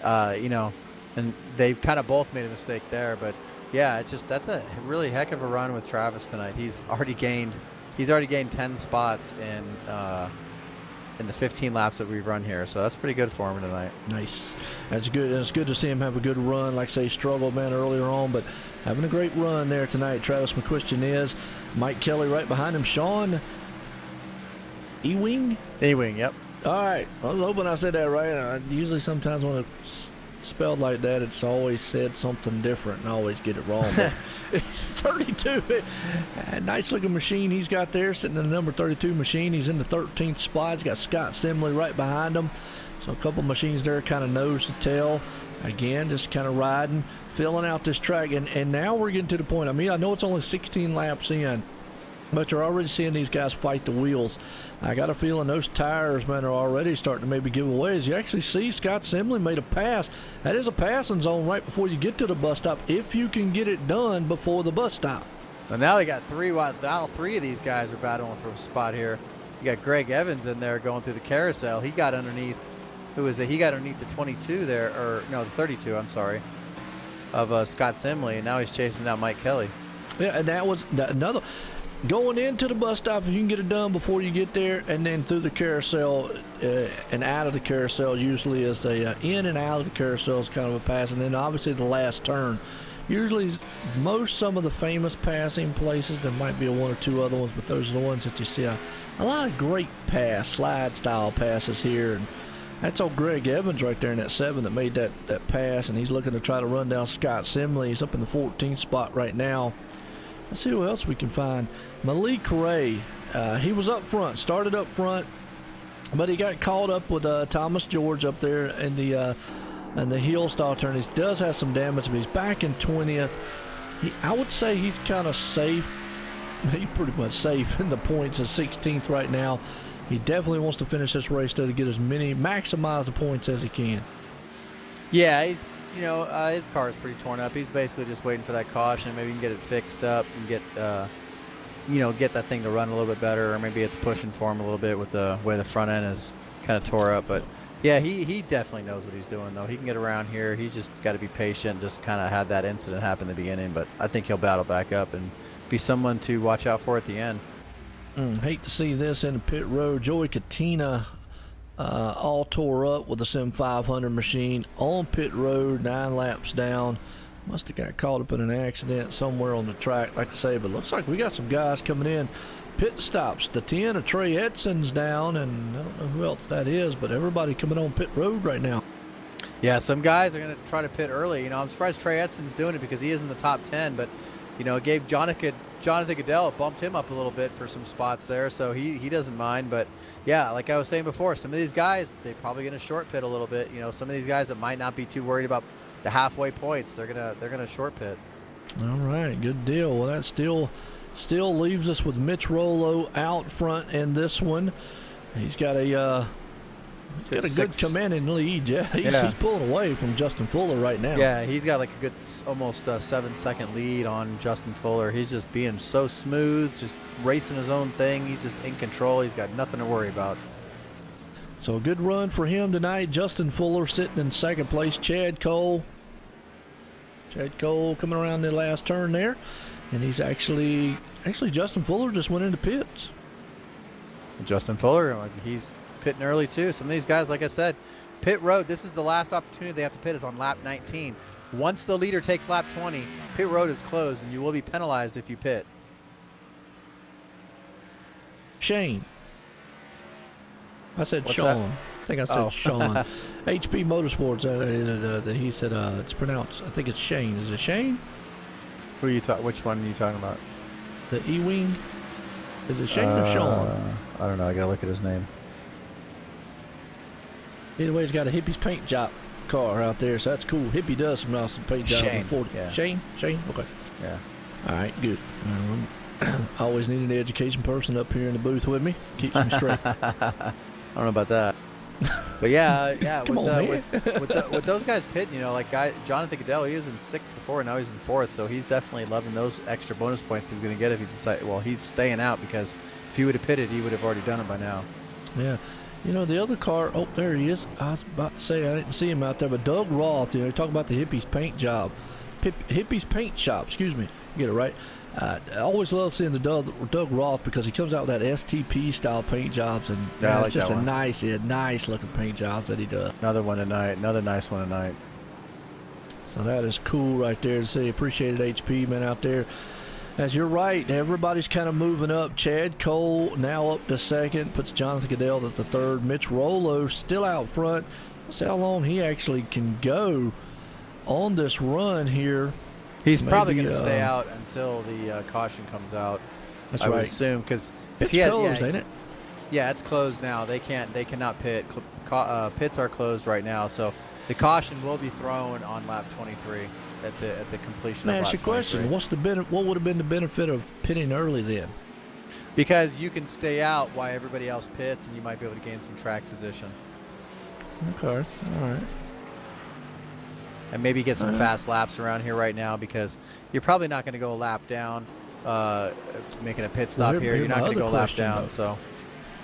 And they've kind of both made a mistake there. But, yeah, that's a really heck of a run with Travis tonight. He's already gained 10 spots in the 15 laps that we've run here. So that's pretty good for him tonight. Nice. That's good. And it's good to see him have a good run. Like I say, struggled, man, earlier on, but having a great run there tonight. Travis McQuistion is. Mike Kelly right behind him. Sean Ewing? Ewing, yep. All right. I was hoping I said that right. I usually sometimes when it's spelled like that, it's always said something different and I always get it wrong. But 32. Nice looking machine he's got there, sitting in the number 32 machine. He's in the 13th spot. He's got Scott Simley right behind him. So a couple machines there, kind of nose to tail. Again, just kind of riding, filling out this track. And now we're getting to the point. I mean, I know it's only 16 laps in, but you're already seeing these guys fight the wheels. I got a feeling those tires, man, are already starting to maybe give away. As you actually see, Scott Simley made a pass. That is a passing zone right before you get to the bus stop, if you can get it done before the bus stop. Well, now they got all three of these guys are battling for a spot here. You got Greg Evans in there going through the carousel. He got underneath. Who is it? He got underneath the 22 there, or no, the 32. I'm sorry, of Scott Simley, and now he's chasing down Mike Kelly. Yeah, and that was another. Going into the bus stop, if you can get it done before you get there, and then through the carousel and out of the carousel, usually is a in and out of the carousel is kind of a pass, and then obviously the last turn. Usually, some of the famous passing places, there might be one or two other ones, but those are the ones that you see a lot of great slide style passes here. And that's old Greg Evans right there in that 7 that made that pass, and he's looking to try to run down Scott Simley. He's up in the 14th spot right now. Let's see who else we can find. Malik Ray, he was up front, started up front, but he got caught up with Thomas George up there in the heel style turn. He does have some damage, but he's back in 20th. I would say he's kind of safe. He's pretty much safe in the points of 16th right now. He definitely wants to finish this race to get maximize the points as he can. Yeah, he's his car is pretty torn up. He's basically just waiting for that caution. Maybe he can get it fixed up and get that thing to run a little bit better, or maybe it's pushing for him a little bit with the way the front end is kind of tore up. But yeah, he definitely knows what he's doing, though. He can get around here. He's just got to be patient. Just kind of had that incident happen in the beginning, but I think he'll battle back up and be someone to watch out for at the end. Hate to see this in the pit road. Joey Katina all tore up with the Sim 500 machine on pit road, 9 laps down. Must have got caught up in an accident somewhere on the track, like I say, but looks like we got some guys coming in. Pit stops. The 10 of Trey Edson's down, and I don't know who else that is, but everybody coming on pit road right now. Yeah, some guys are going to try to pit early. I'm surprised Trey Edson's doing it because he is in the top 10, but, it gave Jonathan Goodell, bumped him up a little bit for some spots there, so he doesn't mind. But, yeah, like I was saying before, some of these guys, they're probably going to short pit a little bit. Some of these guys that might not be too worried about the halfway points, they're gonna short pit. All right, good deal. Well, that still leaves us with Mitch Rollo out front in this one. He's got a good commanding lead. Yeah, he's pulling away from Justin Fuller right now. Yeah, he's got like a good almost 7-second lead on Justin Fuller. He's just being so smooth, just racing his own thing. He's just in control. He's got nothing to worry about. So a good run for him tonight. Justin Fuller sitting in second place. Chad Cole coming around the last turn there, and he's actually Justin Fuller just went into pits. Justin Fuller, he's pitting early too. Some of these guys, like I said, pit road, this is the last opportunity they have to pit is on lap 19. Once the leader takes lap 20, pit road is closed and you will be penalized if you pit. Shane. I said What's Sean. that? I think I said Sean. HP Motorsports, he said it's pronounced, I think it's Shane. Is it Shane? Which one are you talking about? The E-Wing? Is it Shane or Sean? I don't know. I got to look at his name. Either way, he's got a Hippie's paint job car out there, so that's cool. Hippie does some awesome paint jobs. Shane. Yeah. Shane? Okay. Yeah. All right, good. I always need an education person up here in the booth with me. Keeps me straight. I don't know about that. But yeah. Come on, man. with those guys pitting, Jonathan Goodell, he was in 6th before, now he's in 4th, so he's definitely loving those extra bonus points he's going to get if he decides. Well, he's staying out because if he would have pitted, he would have already done it by now. Yeah. The other car, there he is. I was about to say I didn't see him out there, but Doug Roth, talk about the Hippie's paint job. Hippie's paint shop, excuse me. You get it right. I always love seeing the Doug Roth because he comes out with that STP style paint jobs, and Yeah, I like it's just that a one. nice looking paint jobs that he does. Another one tonight. Another nice one tonight. So that is cool right there to see. Appreciate it, HP man out there. As you're right, everybody's kind of moving up. Chad Cole now up to second, puts Jonathan Goodell at the third. Mitch Rollo still out front. Let's see how long he actually can go on this run here. He's probably Maybe, going to stay out until the caution comes out. That's I would right. assume, because It's closed, ain't it? Yeah, it's closed now. They cannot pit. Pits are closed right now, so the caution will be thrown on lap 23 at the completion Man, of ask lap you a question. 23. What would have been the benefit of pitting early then? Because you can stay out while everybody else pits, and you might be able to gain some track position. Okay, all right. And maybe get some fast laps around here right now, because you're probably not going to go a lap down, making a pit stop here. You're not going to go a lap down, so.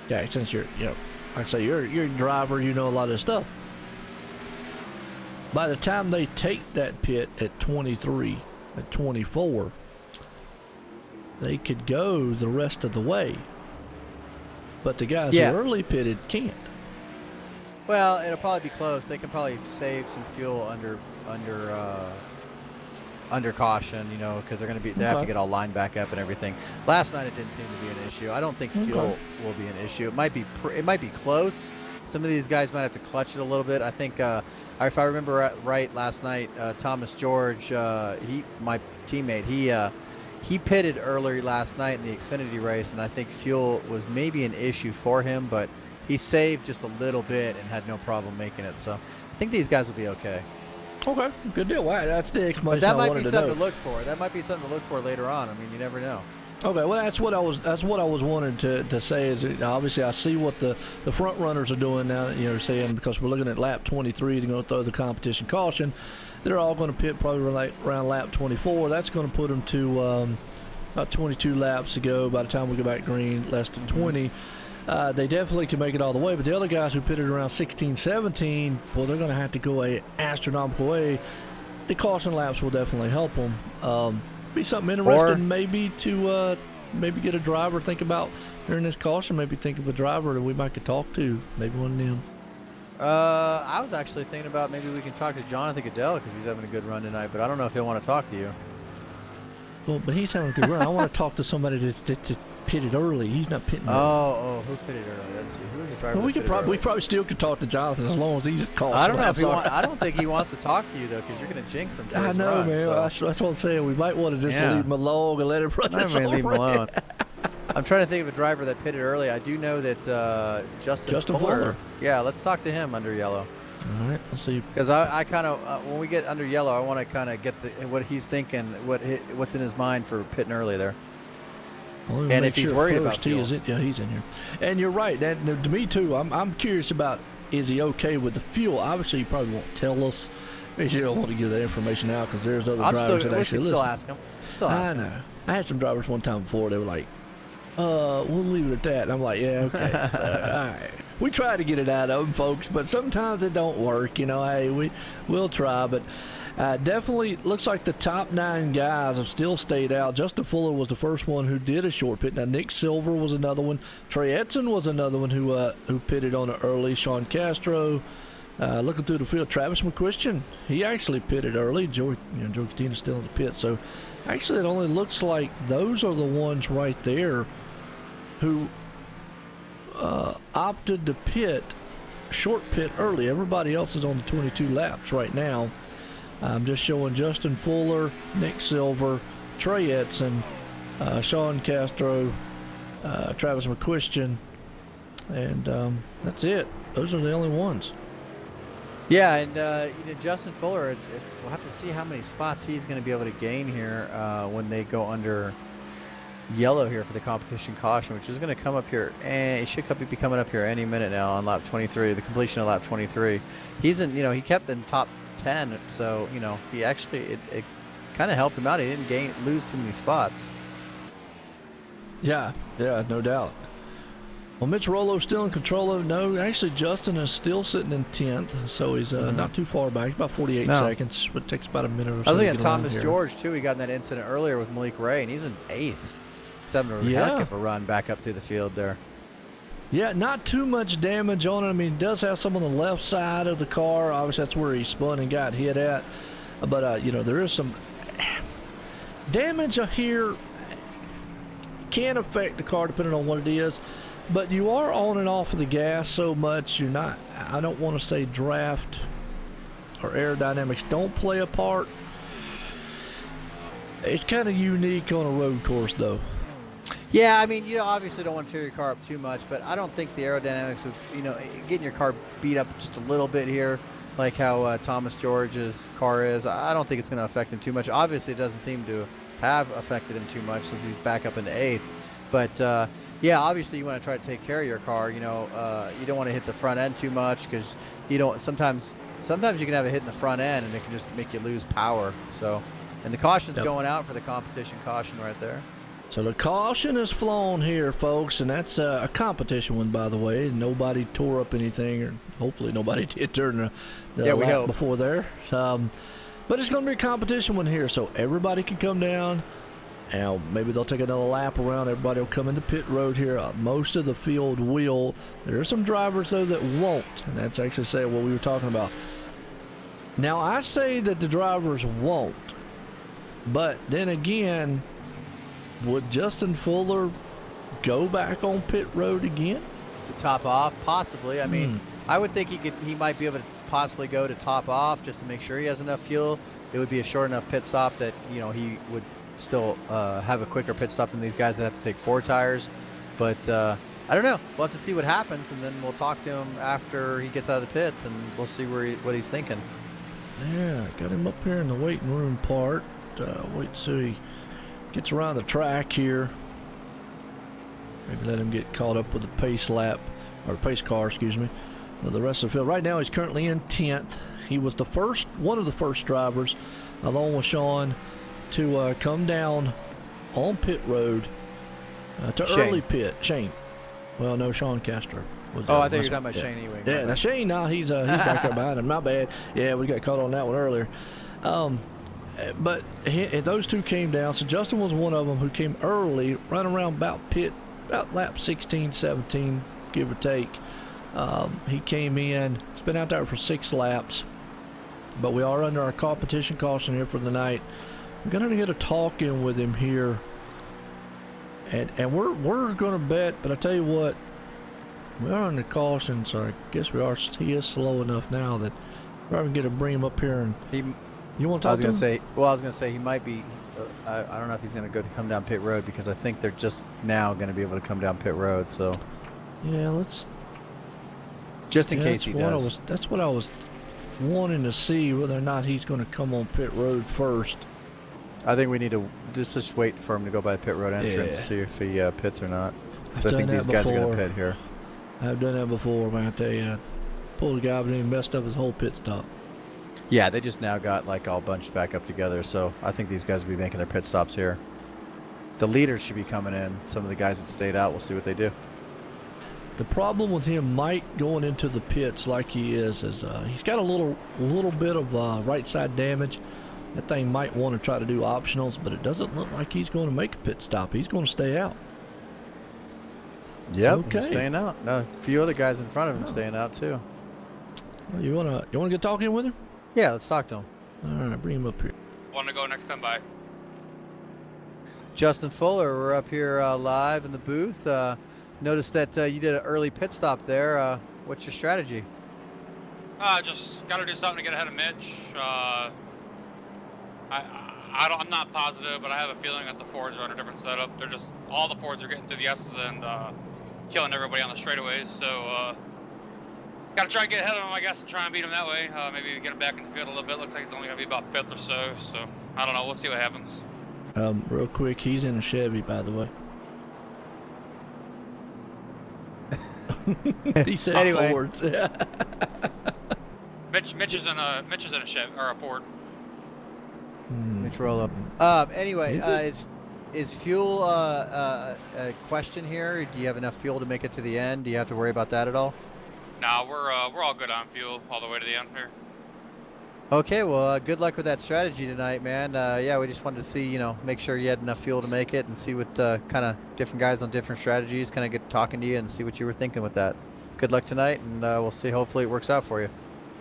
Yeah, since you're, like I say, you're a driver, you know a lot of this stuff. By the time they take that pit at 23, at 24, they could go the rest of the way. But the guys who early pitted can't. Well, it'll probably be close. They can probably save some fuel under caution, because they're going to be, they have to get all lined back up and everything. Last night it didn't seem to be an issue. I don't think fuel will be an issue. It might be close. Some of these guys might have to clutch it a little bit. I think, if I remember right, last night, Thomas George, my teammate, he pitted early last night in the Xfinity race, and I think fuel was maybe an issue for him, but he saved just a little bit and had no problem making it. So I think these guys will be okay. Okay, good deal. Wow, that's the explanation But that I might wanted be to something know. to look for. That might be something to look for later on. I mean, you never know. Okay, well that's what I was wanting to say is obviously I see what the front runners are doing now. Saying because we're looking at lap 23, they're going to throw the competition caution. They're all going to pit probably around lap 24. That's going to put them to about 22 laps to go. By the time we go back green, less than 20. They definitely can make it all the way, but the other guys who pitted around 16, 17, well, they're going to have to go an astronomical way. The caution laps will definitely help them. Be something interesting maybe to maybe get a driver, think about during this caution, maybe think of a driver that we might could talk to, maybe one of them. I was actually thinking about maybe we can talk to Jonathan Goodell because he's having a good run tonight, but I don't know if he'll want to talk to you. Well, but he's having a good run. I want to talk to somebody that's pitted early. He's not pitting early. Oh, who pitted early? Let's see. Who was the driver? Well, we probably still could talk to Jonathan as long as he's called. I don't know if I don't think he wants to talk to you though, because you're going to jinx him. I know, run, man. so. That's what I'm saying. We might want to just leave him alone and let him run this leave him over. alone. I'm trying to think of a driver that pitted early. I do know that Justin Fuller. Yeah, let's talk to him under yellow. All right, let's see. Because I kind of when we get under yellow, I want to kind of get what he's thinking, what's in his mind for pitting early there. Well, and if he's worried about fuel. He's in here. And you're right. That to me too. I'm curious about, is he okay with the fuel? Obviously, he probably won't tell us. Maybe you don't want to give that information out because there's other drivers that actually listen. Still ask him. I know. I had some drivers one time before. They were like, we'll leave it at that. And I'm like, yeah, okay. So, all right. We try to get it out of them, folks, but sometimes it don't work. Hey, we'll try, but definitely looks like the top 9 guys have still stayed out. Justin Fuller was the first one who did a short pit. Now, Nick Silver was another one. Trey Edson was another one who pitted on it early. Sean Castro, looking through the field, Travis McCuistion, he actually pitted early. Joey Catina's still in the pit. So, actually, it only looks like those are the ones right there who opted to short pit early. Everybody else is on the 22 laps right now. I'm just showing Justin Fuller, Nick Silver, Trey Edson, Sean Castro, Travis McCuistion, and that's it. Those are the only ones. Yeah, and Justin Fuller, we'll have to see how many spots he's going to be able to gain here when they go under yellow here for the competition caution, which is going to come up here, and it should be coming up here any minute now on lap 23, the completion of lap 23. He's in, he kept in top 10, so he actually it kind of helped him out. He didn't lose too many spots. Yeah, no doubt. Well, Mitch Rollo's still in control of it. No, actually, Justin is still sitting in 10th, so he's not too far back. He's about 48 seconds. It takes about a minute or so. I was thinking to get around Thomas here. George, too. He got in that incident earlier with Malik Ray, and he's in 8th. He's having a heck of a run back up through the field there. Yeah, not too much damage on it. I mean, he does have some on the left side of the car. Obviously, that's where he spun and got hit at. But, you know, there is some damage here. Can affect the car depending on what it is. But you are on and off of the gas so much, you're not, I don't want to say draft or aerodynamics don't play a part. It's kind of unique on a road course, though. Yeah, I mean, you obviously don't want to tear your car up too much, but I don't think the aerodynamics of, getting your car beat up just a little bit here, like how Thomas George's car is, I don't think it's going to affect him too much. Obviously, it doesn't seem to have affected him too much since he's back up into 8th. But, yeah, obviously you want to try to take care of your car. You don't want to hit the front end too much because you don't. Sometimes you can have a hit in the front end and it can just make you lose power. So, and the caution's going out for the competition caution right there. So the caution is flown here, folks, and that's a competition one, by the way. Nobody tore up anything, or hopefully nobody did during the lap before there. But it's going to be a competition one here, so everybody can come down. Now, maybe they'll take another lap around. Everybody will come in the pit road here. Most of the field will. There are some drivers, though, that won't. And that's actually saying what we were talking about. Now, I say that the drivers won't. But then again, would Justin Fuller go back on pit road again? To top off? Possibly. I mean, I would think he might be able to possibly go to top off just to make sure he has enough fuel. It would be a short enough pit stop that, he would still have a quicker pit stop than these guys that have to take 4 tires. But I don't know. We'll have to see what happens, and then we'll talk to him after he gets out of the pits, and we'll see what he's thinking. Yeah, got him up here in the waiting room part. Wait till he gets around the track here. Maybe let him get caught up with the pace lap, or pace car, excuse me, with the rest of the field. Right now he's currently in 10th. He was one of the first drivers, along with Sean, to come down on pit road to Shane. early pit. Shane. Well, no, Sean Castro. I thought you were talking about Shane Ewing. Yeah, now Shane, he's back there behind him. My bad. Yeah, we got caught on that one earlier. But those two came down. So Justin was one of them who came early, running around about lap 16, 17, give or take. He came in. He's been out there for 6 laps. But we are under our competition caution here for the night. We're going to get a talk in with him here. And we're going to bet, but I tell you what, we are under caution, so I guess he is slow enough now that we're going to bring him up here. And you want to talk to him? I was going to say he might be, I don't know if he's going to come down pit road, because I think they're just now going to be able to come down pit road, so. Yeah, let's. Just in case he does. That's what I was wanting to see, whether or not he's going to come on pit road first. I think we need to just wait for him to go by the pit road entrance to see if he pits or not. So I think these guys are going to pit here. I've done that before, man. I tell you, I pulled a guy and he messed up his whole pit stop. Yeah, they just now got all bunched back up together, so I think these guys will be making their pit stops here. The leaders should be coming in. Some of the guys that stayed out, we'll see what they do. The problem with him, Mike, going into the pits like he is he's got a little bit of right side damage. That thing might want to try to do optionals, but it doesn't look like he's going to make a pit stop. He's going to stay out. Yep, okay. He's staying out. No, a few other guys in front of him staying out too. Well, you wanna get talking with him? Yeah, let's talk to him. All right, bring him up here. Want to go next time by? Justin Fuller, we're up here live in the booth. Noticed that you did an early pit stop there. What's your strategy? Just got to do something to get ahead of Mitch. I'm not positive, but I have a feeling that the Fords are on a different setup. They're just, all the Fords are getting through the S's and killing everybody on the straightaways. So got to try and get ahead of him, I guess, and try and beat him that way. Maybe get him back in the field a little bit. Looks like he's only going to be about 5th or so. So I don't know. We'll see what happens. Real quick, he's in a Chevy, by the way. He said anyway. Fords. Mitch is in a Chevy or a Ford. Mitch roll up. Anyway, is fuel a question here? Do you have enough fuel to make it to the end? Do you have to worry about that at all? Nah, we're all good on fuel all the way to the end here. Okay, well, good luck with that strategy tonight, man. Yeah, we just wanted to see, make sure you had enough fuel to make it and see what kind of different guys on different strategies kind of get talking to you and see what you were thinking with that. Good luck tonight, and we'll see. Hopefully it works out for you.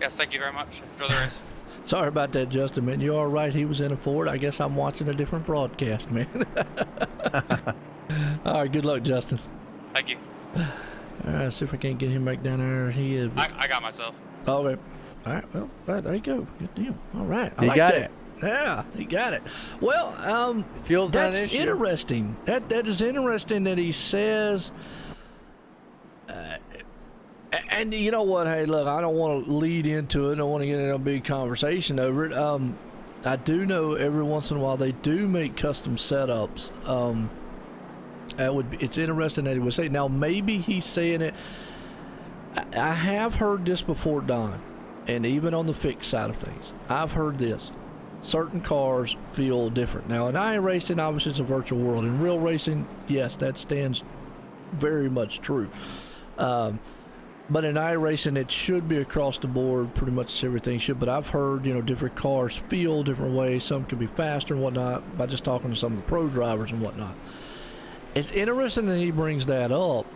Yes, thank you very much. Enjoy the race. Sorry about that, Justin, man. You are right. He was in a Ford. I guess I'm watching a different broadcast, man. All right, good luck, Justin. Thank you. All right, see if I can't get him back down there. He is. I got myself. Okay. All right, well, there you go. Good deal. All right. I You like got that. it. Yeah, he got it. Well, Fuel's not an that's issue. interesting. That is interesting that he says. And you know what? Hey, look, I don't want to lead into it. I don't want to get in a big conversation over it. I do know every once in a while they do make custom setups. It's interesting that he would say. Now, maybe he's saying it. I have heard this before, Don, and even on the fixed side of things, I've heard this. Certain cars feel different. Now, in iRacing, obviously, it's a virtual world. In real racing, yes, that stands very much true. But in iRacing, it should be across the board. Pretty much everything should. But I've heard, different cars feel different ways. Some can be faster and whatnot by just talking to some of the pro drivers and whatnot. It's interesting that he brings that up.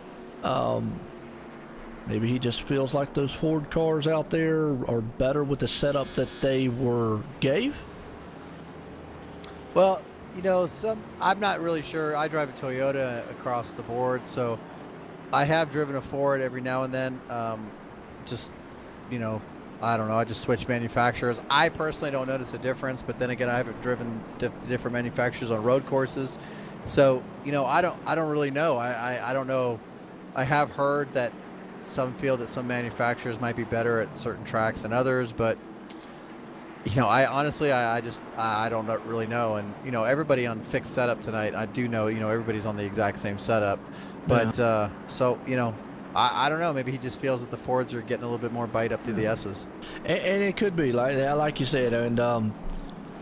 Maybe he just feels like those Ford cars out there are better with the setup that they gave. Well, I'm not really sure. I drive a Toyota across the board, so I have driven a Ford every now and then. I don't know. I just switch manufacturers. I personally don't notice a difference, but then again, I haven't driven different manufacturers on road courses, so I don't really know. I don't know. I have heard that some feel that some manufacturers might be better at certain tracks than others, but I honestly I don't really know. And everybody on fixed setup tonight, I do know everybody's on the exact same setup, but so I don't know, maybe he just feels that the Fords are getting a little bit more bite up through the S's, and it could be like you said. And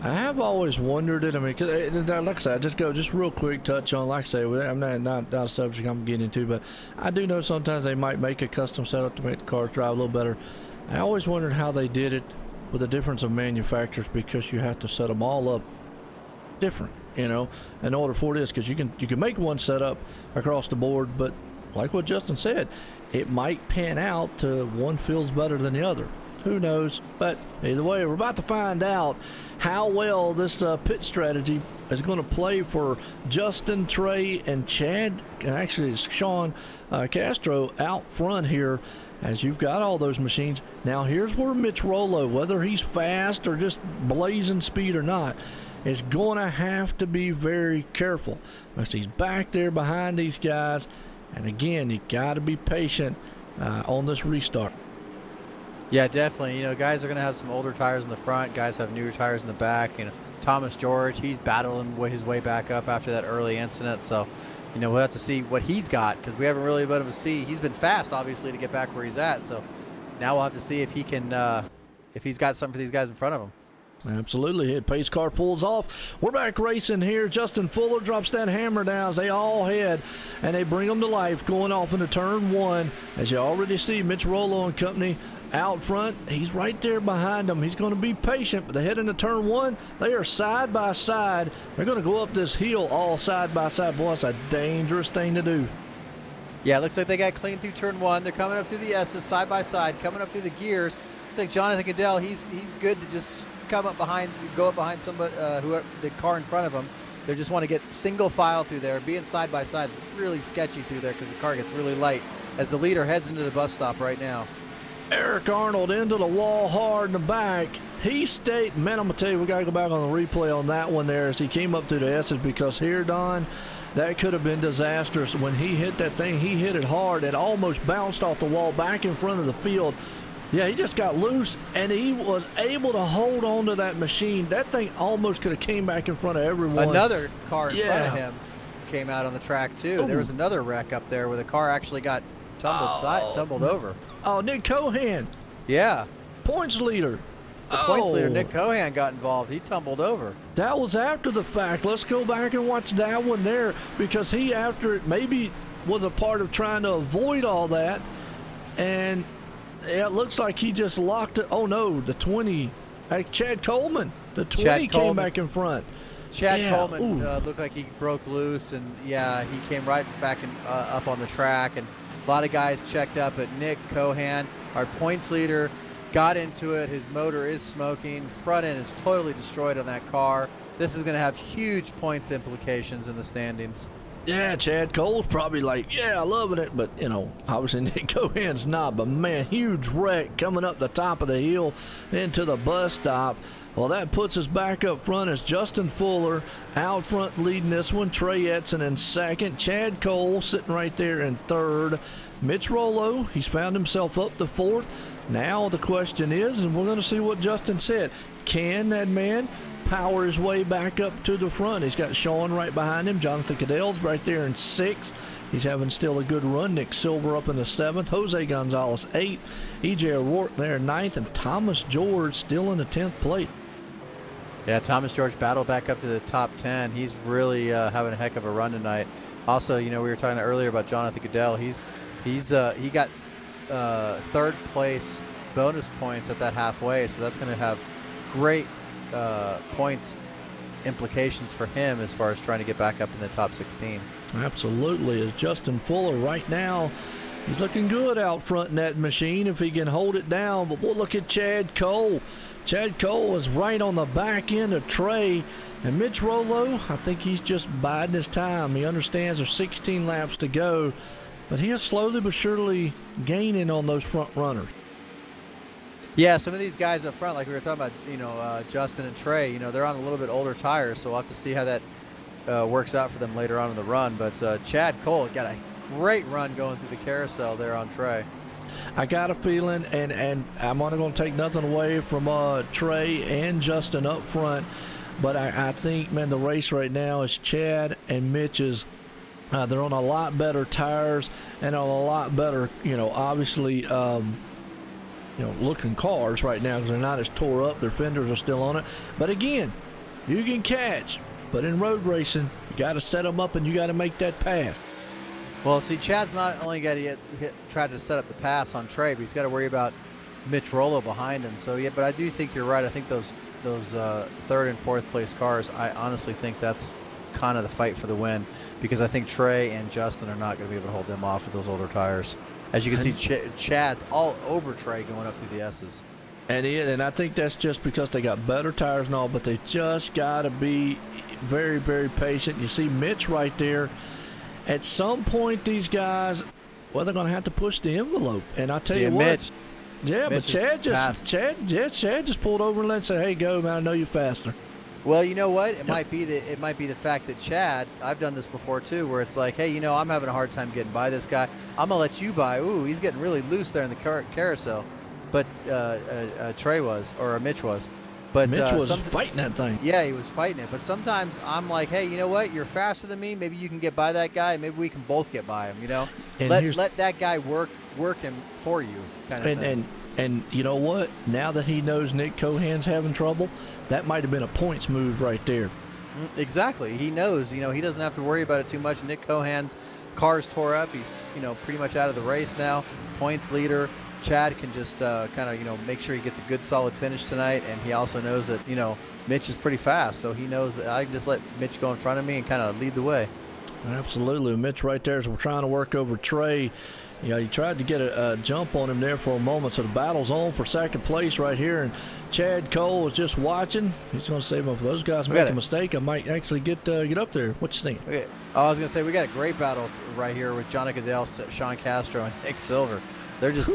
I have always wondered it. I mean, 'cause, like I said, just real quick touch on, like I say, I'm not a subject I'm getting into, but I do know sometimes they might make a custom setup to make the cars drive a little better. I always wondered how they did it with the difference of manufacturers, because you have to set them all up different, in order for this, because you can make one setup across the board, but like what Justin said, it might pan out to one feels better than the other. Who knows? But either way, we're about to find out how well this pit strategy is going to play for Justin, Trey, and Chad, and actually it's Sean Castro out front here, as you've got all those machines. Now here's where Mitch Rollo, whether he's fast or just blazing speed or not, is going to have to be very careful, because he's back there behind these guys. And again, you got to be patient on this restart. Yeah, definitely. Guys are going to have some older tires in the front. Guys have newer tires in the back. Thomas George, he's battling his way back up after that early incident. So, we'll have to see what he's got, because we haven't really been able to see. He's been fast, obviously, to get back where he's at. So now we'll have to see if he can, if he's got something for these guys in front of him. Absolutely. Pace car pulls off. We're back racing here. Justin Fuller drops that hammer down as they all head, and they bring them to life going off into turn one. As you already see, Mitch Rollo and company out front. He's right there behind them. He's going to be patient, but they head into turn one. They are side by side. They're going to go up this hill all side by side. Boy, that's a dangerous thing to do. Yeah, it looks like they got clean through turn one. They're coming up through the S's side by side, coming up through the gears. Looks like Jonathan Goodell, he's good to just go up behind somebody, whoever the car in front of them. They just want to get single file through there. Being side by side is really sketchy through there, because the car gets really light as the leader heads into the bus stop right now. Eric Arnold into the wall hard in the back. He stayed, man, I'm going to tell you, we got to go back on the replay on that one there as he came up through the S's, because here, Don, that could have been disastrous. When he hit that thing, he hit it hard. It almost bounced off the wall back in front of the field. Yeah, he just got loose, and he was able to hold on to that machine. That thing almost could have came back in front of everyone. Another car in front of him came out on the track, too. Ooh. There was another wreck up there where the car actually got tumbled over. Oh, Nick Cohan. Yeah. Points leader. the points leader, Oh. Nick Cohan, got involved. He tumbled over. That was after the fact. Let's go back and watch that one there, because he, after it, maybe was a part of trying to avoid all that. And it looks like he just locked it. Oh, no, the 20. Chad Coleman. The 20 came back in front. Chad Yeah, Coleman looked like he broke loose, and yeah, he came right back up on the track, and a lot of guys checked up, but Nick Cohan, our points leader, got into it. His motor is smoking. Front end is totally destroyed on that car. This is going to have huge points implications in the standings. Yeah, Chad Cole's probably like, yeah, loving it, but, obviously Nick Cohan's not. But, man, huge wreck coming up the top of the hill into the bus stop. Well, that puts us back up front as Justin Fuller out front leading this one. Trey Etzen in second. Chad Cole sitting right there in third. Mitch Rollo, he's found himself up to fourth. Now the question is, and we're going to see what Justin said, can that man power his way back up to the front? He's got Sean right behind him. Jonathan Caddell's right there in sixth. He's having still a good run. Nick Silver up in the seventh. Jose Gonzalez 8th. E.J. O'Rourke there 9th. And Thomas George still in the 10th place. Yeah, Thomas George battled back up to the top 10. He's really having a heck of a run tonight. Also, we were talking earlier about Jonathan Caddell. He got third place bonus points at that halfway, so that's going to have great points implications for him as far as trying to get back up in the top 16. Absolutely. As Justin Fuller right now, he's looking good out front in that machine if he can hold it down. But we'll look at Chad Cole. Chad Cole is right on the back end of Trey. And Mitch Rollo, I think he's just biding his time. He understands there's 16 laps to go, but he is slowly but surely gaining on those front runners. Yeah, some of these guys up front, like we were talking about, Justin and Trey, they're on a little bit older tires, so we'll have to see how that works out for them later on in the run. But Chad Cole got a great run going through the carousel there on Trey. I got a feeling, and I'm not going to take nothing away from Trey and Justin up front, but I think, man, the race right now is Chad and Mitch's. They're on a lot better tires and on a lot better, obviously, looking cars right now because they're not as tore up. Their fenders are still on it. But again, you can catch, but in road racing, you got to set them up and you got to make that pass. Well, see, Chad's not only got to try to set up the pass on Trey, but he's got to worry about Mitch Rollo behind him. So, yeah, but I do think you're right. I think those third and fourth place cars, I honestly think that's kind of the fight for the win, because I think Trey and Justin are not going to be able to hold them off with those older tires. As you can see, Chad's all over Trey going up through the S's. And I think that's just because they got better tires and all, but they just got to be very, very patient. You see Mitch right there. At some point, these guys, well, they're going to have to push the envelope. And I tell you what, Mitch, yeah, Mitch but Chad just pulled over and said, "Hey, go, man! I know you're faster." Well, you know what? It might be the fact that Chad, I've done this before too, where it's like, hey, I'm having a hard time getting by this guy. I'm gonna let you by. Ooh, he's getting really loose there in the carousel. But Trey was, or Mitch was. But Mitch was fighting that thing. Yeah, he was fighting it. But sometimes I'm like, hey, you know what? You're faster than me. Maybe you can get by that guy. Maybe we can both get by him. And let that guy work him for you, kind of thing. And you know what? Now that he knows Nick Cohan's having trouble, that might have been a points move right there. Exactly. He knows. He doesn't have to worry about it too much. Nick Cohan's car's tore up. He's pretty much out of the race now. Points leader. Chad can just kind of make sure he gets a good solid finish tonight, and he also knows that Mitch is pretty fast, so he knows that I can just let Mitch go in front of me and kind of lead the way. Absolutely. Mitch right there as we're trying to work over Trey. He tried to get a jump on him there for a moment, so the battle's on for second place right here, and Chad Cole is just watching. He's going to save him. If those guys make a mistake, I might actually get up there. What you think? Okay. I was going to say, we got a great battle right here with Johnny Caddell, Sean Castro, and Nick Silver. They're just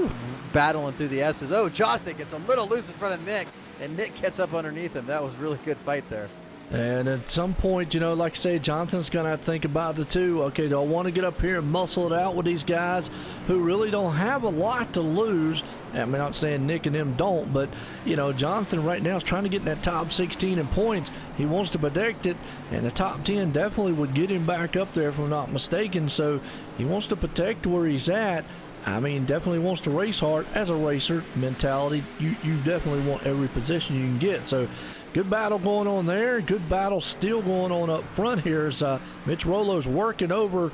battling through the S's. Oh, Jonathan gets a little loose in front of Nick, and Nick gets up underneath him. That was a really good fight there. And at some point, like I say, Jonathan's going to have to think about the two. Okay, do I want to get up here and muscle it out with these guys who really don't have a lot to lose? I'm not saying Nick and them don't, but, Jonathan right now is trying to get in that top 16 in points. He wants to protect it, and the top 10 definitely would get him back up there if I'm not mistaken. So he wants to protect where he's at. I mean, definitely wants to race hard. As a racer mentality, you definitely want every position you can get. So good battle going on there. Good battle still going on up front here as Mitch Rollo's working over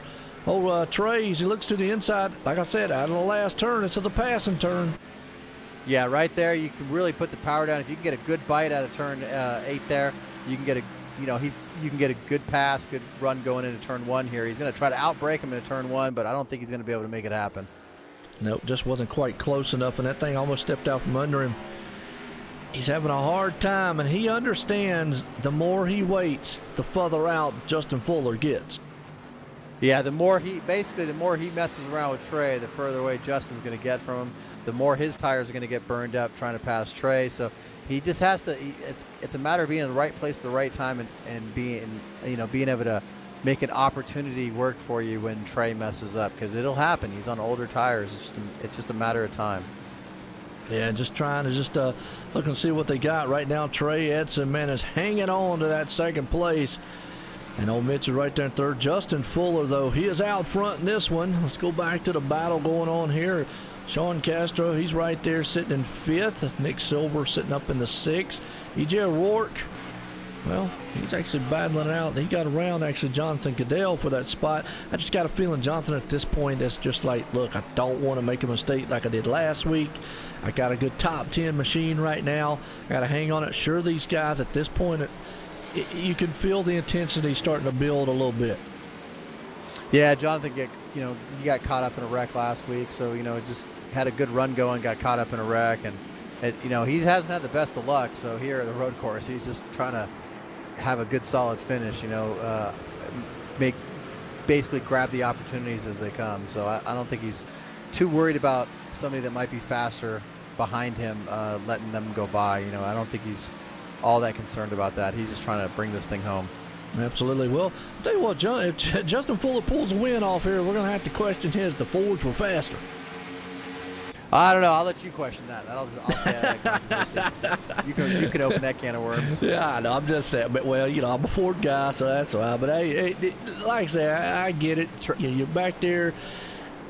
old Trey. He looks to the inside. Like I said, out of the last turn, this is a passing turn. Yeah, right there, you can really put the power down. If you can get a good bite out of turn 8 there, you can get a, you can get a good pass, good run going into turn 1 here. He's going to try to outbrake him into turn 1, but I don't think he's going to be able to make it happen. Nope, just wasn't quite close enough, and that thing almost stepped out from under him. He's having a hard time, and he understands the more he waits, the further out Justin Fuller gets. Yeah, the more he messes around with Trey, the further away Justin's going to get from him. The more his tires are going to get burned up trying to pass Trey. So he just has to. It's a matter of being in the right place at the right time and being able to make an opportunity work for you when Trey messes up, because it'll happen. He's on older tires. It's just a matter of time. Yeah, just trying to look and see what they got right now. Trey Edson, man, is hanging on to that second place. And old Mitch is right there in third. Justin Fuller, though, he is out front in this one. Let's go back to the battle going on here. Sean Castro, he's right there sitting in 5th. Nick Silver sitting up in the 6th. E.J. O'Rourke, well, he's actually battling it out. He got around, actually, Jonathan Goodell for that spot. I just got a feeling Jonathan at this point is just like, look, I don't want to make a mistake like I did last week. I got a good top 10 machine right now. I got to hang on it. Sure, these guys at this point, you can feel the intensity starting to build a little bit. Yeah, Jonathan, he got caught up in a wreck last week, so just had a good run going, got caught up in a wreck, and he hasn't had the best of luck. So here at the road course, he's just trying to have a good solid finish. Basically grab the opportunities as they come. So I don't think he's too worried about somebody that might be faster behind him letting them go by. I don't think he's all that concerned about that. He's just trying to bring this thing home. Absolutely. Well, I'll tell you what, if Justin Fuller pulls a win off here, we're going to have to question the Fords were faster. I don't know. I'll let you question that. I'll stay out of that controversy. You can open that can of worms. Yeah, I know. I'm just saying. But, well, I'm a Ford guy, so that's why. But, hey, like I say, I get it. You're back there.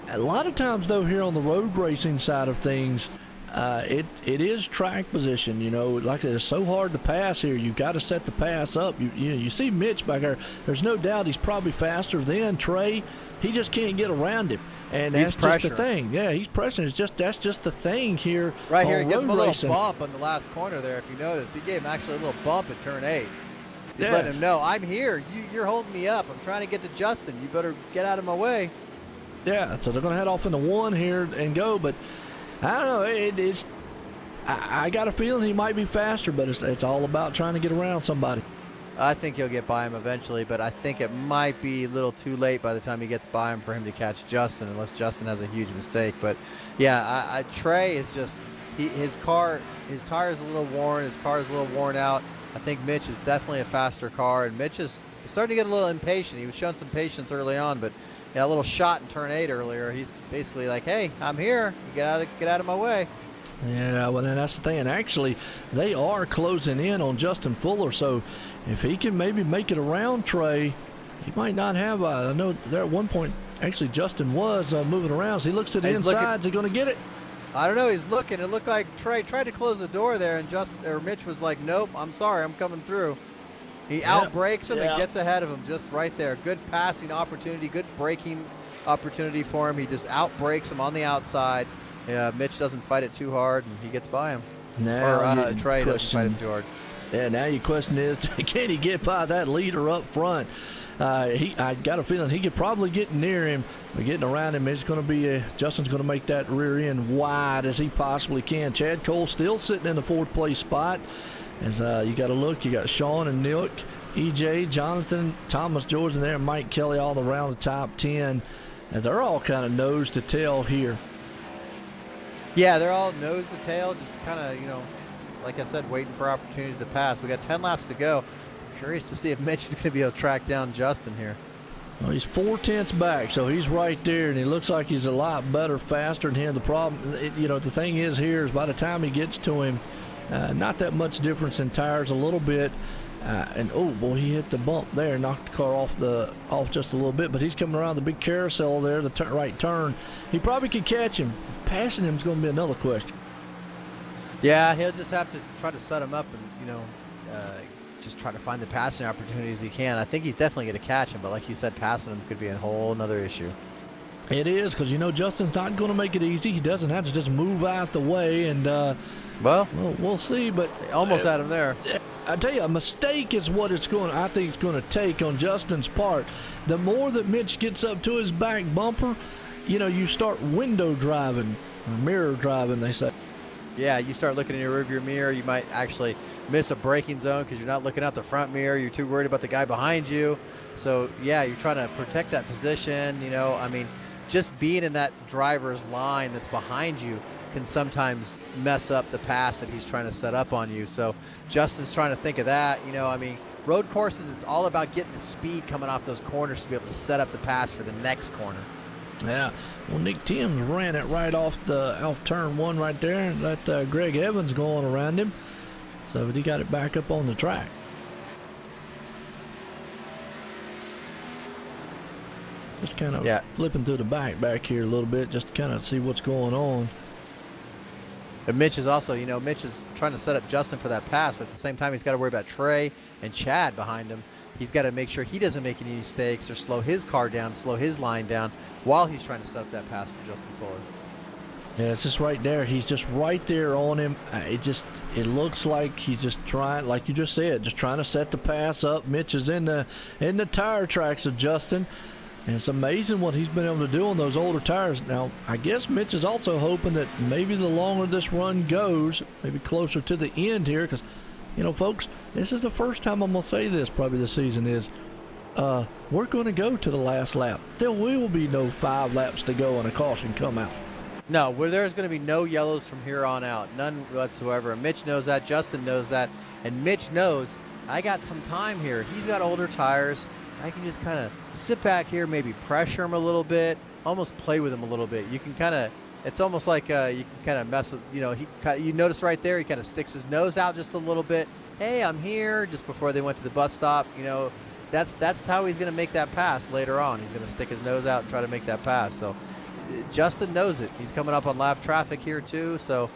A lot of times, though, here on the road racing side of things, it is track position. Like it's so hard to pass here. You've got to set the pass up. You see Mitch back there. There's no doubt he's probably faster than Trey. He just can't get around him. And that's just the thing. Yeah, he's pressuring. That's just the thing here. Right here, he gives him a little bump on the last corner there. If you notice, he gave him actually a little bump at turn 8. He's letting him know, I'm here. You're holding me up. I'm trying to get to Justin. You better get out of my way. Yeah, so they're going to head off into 1 here and go. But I don't know. I got a feeling he might be faster, but it's all about trying to get around somebody. I think he'll get by him eventually, but I think it might be a little too late by the time he gets by him for him to catch Justin, unless Justin has a huge mistake. But yeah, Trey is just his tire is a little worn, his car is a little worn out. I think Mitch is definitely a faster car, and Mitch is starting to get a little impatient. He was showing some patience early on, but a little shot in turn 8 earlier. He's basically like, "Hey, I'm here. You get out of my way." Yeah, well, and that's the thing. And actually, they are closing in on Justin Fuller. So if he can maybe make it around Trey, he might not have. I know there at one point, actually, Justin was moving around. So he looks to the inside. Is he going to get it? I don't know. He's looking. It looked like Trey tried to close the door there, and Mitch was like, "Nope, I'm sorry, I'm coming through." He outbrakes him and gets ahead of him just right there. Good passing opportunity, good braking opportunity for him. He just outbrakes him on the outside. Yeah, Mitch doesn't fight it too hard, and he gets by him. Now Trey doesn't fight him too hard. Yeah, now your question is, can he get by that leader up front? I got a feeling he could probably get near him. But getting around him, it's going to be Justin's going to make that rear end wide as he possibly can. Chad Cole still sitting in the 4th place spot. As you got to look, you got Sean and Nick, EJ, Jonathan, Thomas Jordan there, Mike Kelly all around the top 10. And they're all kind of nose to tail here. Yeah, they're all nose to tail, just kind of, like I said, waiting for opportunities to pass. We got 10 laps to go. Curious to see if Mitch is going to be able to track down Justin here. Well, he's 4/10 back, so he's right there, and he looks like he's a lot better, faster than him. The problem, the thing is here is by the time he gets to him, not that much difference in tires, a little bit. And oh boy, he hit the bump there, knocked the car off just a little bit. But he's coming around the big carousel there, the right turn. He probably could catch him. Passing him is going to be another question. Yeah, he'll just have to try to set him up and just try to find the passing opportunities he can. I think he's definitely going to catch him, but like you said, passing him could be a whole another issue. It is, because Justin's not going to make it easy. He doesn't have to just move out the way, and well, we'll see. But they almost had him there. I tell you, a mistake is what I think it's going to take on Justin's part. The more that Mitch gets up to his back bumper, you start window driving, or mirror driving, they say. Yeah, you start looking in your rearview mirror. You might actually miss a braking zone because you're not looking out the front mirror. You're too worried about the guy behind you. So yeah, you're trying to protect that position. Just being in that driver's line that's behind you can sometimes mess up the pass that he's trying to set up on you. So Justin's trying to think of that. Road courses, it's all about getting the speed coming off those corners to be able to set up the pass for the next corner. Yeah, well, Nick Timms ran it right off turn one right there, and let Greg Evans go on around him. So he got it back up on the track. Just kind of flipping through the back here a little bit, just to kind of see what's going on. And Mitch is also, Mitch is trying to set up Justin for that pass, but at the same time, he's got to worry about Trey and Chad behind him. He's got to make sure he doesn't make any mistakes or slow his car down, slow his line down while he's trying to set up that pass for Justin Fuller. Yeah, it's just right there. He's just right there on him. It looks like he's just trying, like you just said, just trying to set the pass up. Mitch is in the tire tracks of Justin. And it's amazing what he's been able to do on those older tires. Now, I guess Mitch is also hoping that maybe the longer this run goes, maybe closer to the end here, because, folks, this is the first time I'm going to say this probably this season is we're going to go to the last lap. There will be no 5 laps to go and a caution come out. No, there's going to be no yellows from here on out, none whatsoever. Mitch knows that, Justin knows that, and Mitch knows I got some time here. He's got older tires. I can just kind of sit back here, maybe pressure him a little bit, almost play with him a little bit. You can kind of, it's almost like you can kind of mess with, you notice right there, he kind of sticks his nose out just a little bit. Hey, I'm here, just before they went to the bus stop. That's how he's going to make that pass later on. He's going to stick his nose out and try to make that pass. So Justin knows it. He's coming up on lap traffic here too. So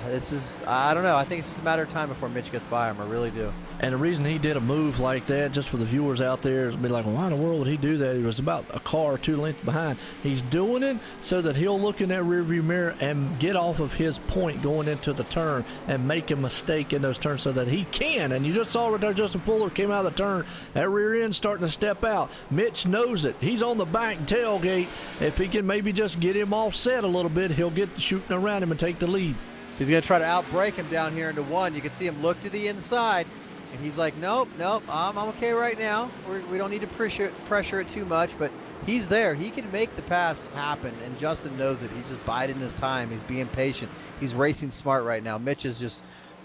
this is, I don't know. I think it's just a matter of time before Mitch gets by him. I really do. And the reason he did a move like that, just for the viewers out there, is be like, well, why in the world would he do that? He was about a car or 2 lengths behind. He's doing it so that he'll look in that rearview mirror and get off of his point going into the turn and make a mistake in those turns so that he can. And you just saw right there, Justin Fuller came out of the turn. That rear end starting to step out. Mitch knows it. He's on the back tailgate. If he can maybe just get him offset a little bit, he'll get shooting around him and take the lead. He's going to try to outbrake him down here into 1. You can see him look to the inside, and he's like, nope, I'm okay right now. We don't need to pressure it too much, but he's there. He can make the pass happen, and Justin knows it. He's just biding his time. He's being patient. He's racing smart right now. Mitch is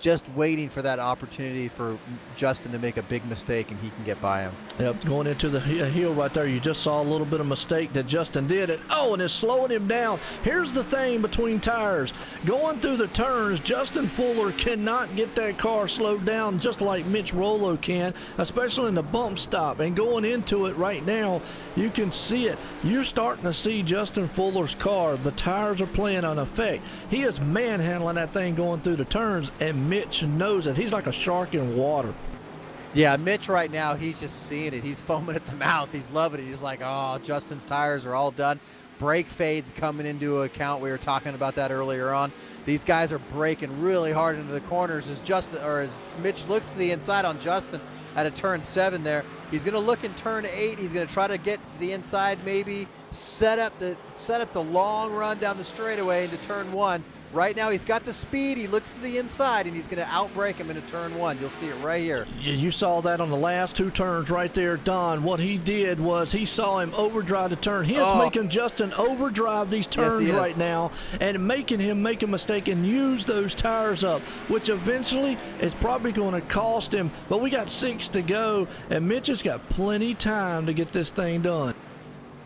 just waiting for that opportunity for Justin to make a big mistake, and he can get by him. Yep, going into the heel right there, you just saw a little bit of mistake that Justin did, and it's slowing him down. Here's the thing between tires. Going through the turns, Justin Fuller cannot get that car slowed down just like Mitch Rollo can, especially in the bump stop. And going into it right now, you can see it. You're starting to see Justin Fuller's car. The tires are playing an effect. He is manhandling that thing going through the turns, and Mitch knows it. He's like a shark in water. Yeah, Mitch right now, he's just seeing it. He's foaming at the mouth. He's loving it. He's like, oh, Justin's tires are all done. Brake fades coming into account. We were talking about that earlier on. These guys are braking really hard into the corners as Mitch looks to the inside on Justin at a turn 7 there. He's going to look in turn 8. He's going to try to get to the inside, maybe set up the long run down the straightaway into turn 1. Right now, he's got the speed. He looks to the inside, and he's going to outbrake him into turn 1. You'll see it right here. You saw that on the last 2 turns right there, Don. What he did was he saw him overdrive the turn. He is making Justin overdrive these turns right now and making him make a mistake and use those tires up, which eventually is probably going to cost him. But we got 6 to go, and Mitch has got plenty time to get this thing done.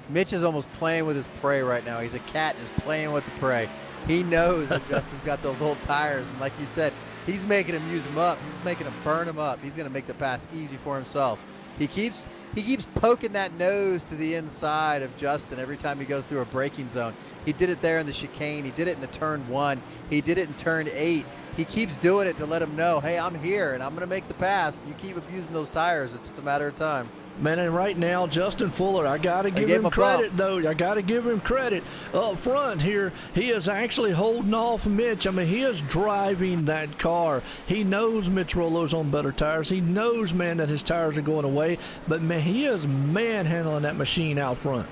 Mitch is almost playing with his prey right now. He's a cat just playing with the prey. He knows that Justin's got those old tires, and like you said, He's making him use them up. He's making him burn them up. He's going to make the pass easy for himself. He keeps poking that nose to the inside of Justin every time he goes through a braking zone. He did it there in the chicane. He did it in the turn 1. He did it in turn 8. He keeps doing it to let him know, hey, I'm here and I'm going to make the pass. You keep abusing those tires. It's just a matter of time. Man, and right now, Justin Fuller, I got to give him credit, though. I got to give him credit up front here. He is actually holding off Mitch. I mean, he is driving that car. He knows Mitch Rollo's on better tires. He knows, man, that his tires are going away. But, man, he is manhandling that machine out front.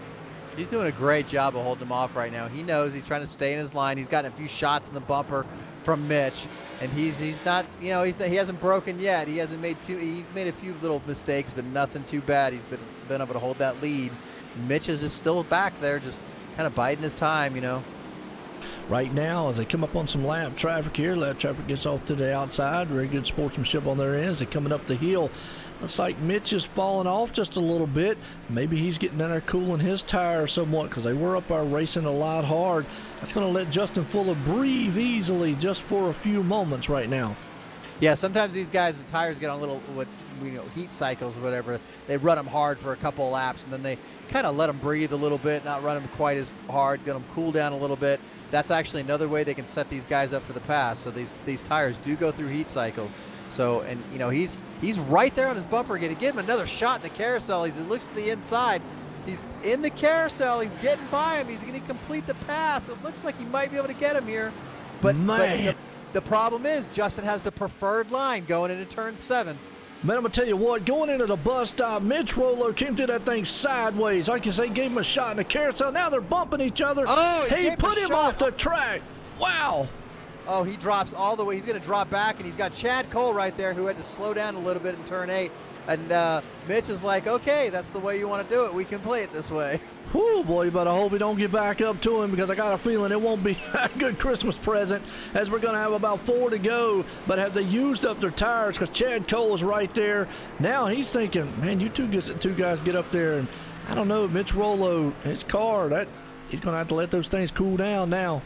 He's doing a great job of holding him off right now. He knows he's trying to stay in his line. He's gotten a few shots in the bumper from Mitch. And he's not, he hasn't broken yet. He's made a few little mistakes, but nothing too bad. He's been able to hold that lead. Mitch is just still back there, just kind of biding his time, Right now, as they come up on some lap traffic here, lap traffic gets off to the outside. Very good sportsmanship on their ends. They're coming up the hill. Looks like Mitch is falling off just a little bit. Maybe he's getting down there cooling his tires somewhat because they were up there racing a lot hard. That's going to let Justin Fuller breathe easily just for a few moments right now. Yeah, sometimes these guys, the tires get on little heat cycles or whatever. They run them hard for a couple of laps, and then they kind of let them breathe a little bit, not run them quite as hard, get them cool down a little bit. That's actually another way they can set these guys up for the pass. So these tires do go through heat cycles. So, and he's right there on his bumper again. Give him another shot in the carousel. He looks to the inside. He's in the carousel. He's getting by him. He's going to complete the pass. It looks like he might be able to get him here. But the problem is Justin has the preferred line going into turn 7. Man, I'm going to tell you what, going into the bus stop, Mitch Rollo came through that thing sideways. Like you say, gave him a shot in the carousel. Now they're bumping each other. Oh, he put him off the track. Wow. Oh, he drops all the way. He's going to drop back, and he's got Chad Cole right there who had to slow down a little bit in turn 8. And Mitch is like, okay, that's the way you want to do it. We can play it this way. Whew, boy, you better hope we don't get back up to him because I got a feeling it won't be a good Christmas present as we're going to have about 4 to go. But have they used up their tires because Chad Cole is right there. Now he's thinking, man, you two guys get up there. And I don't know, Mitch Rollo, his car, he's going to have to let those things cool down now.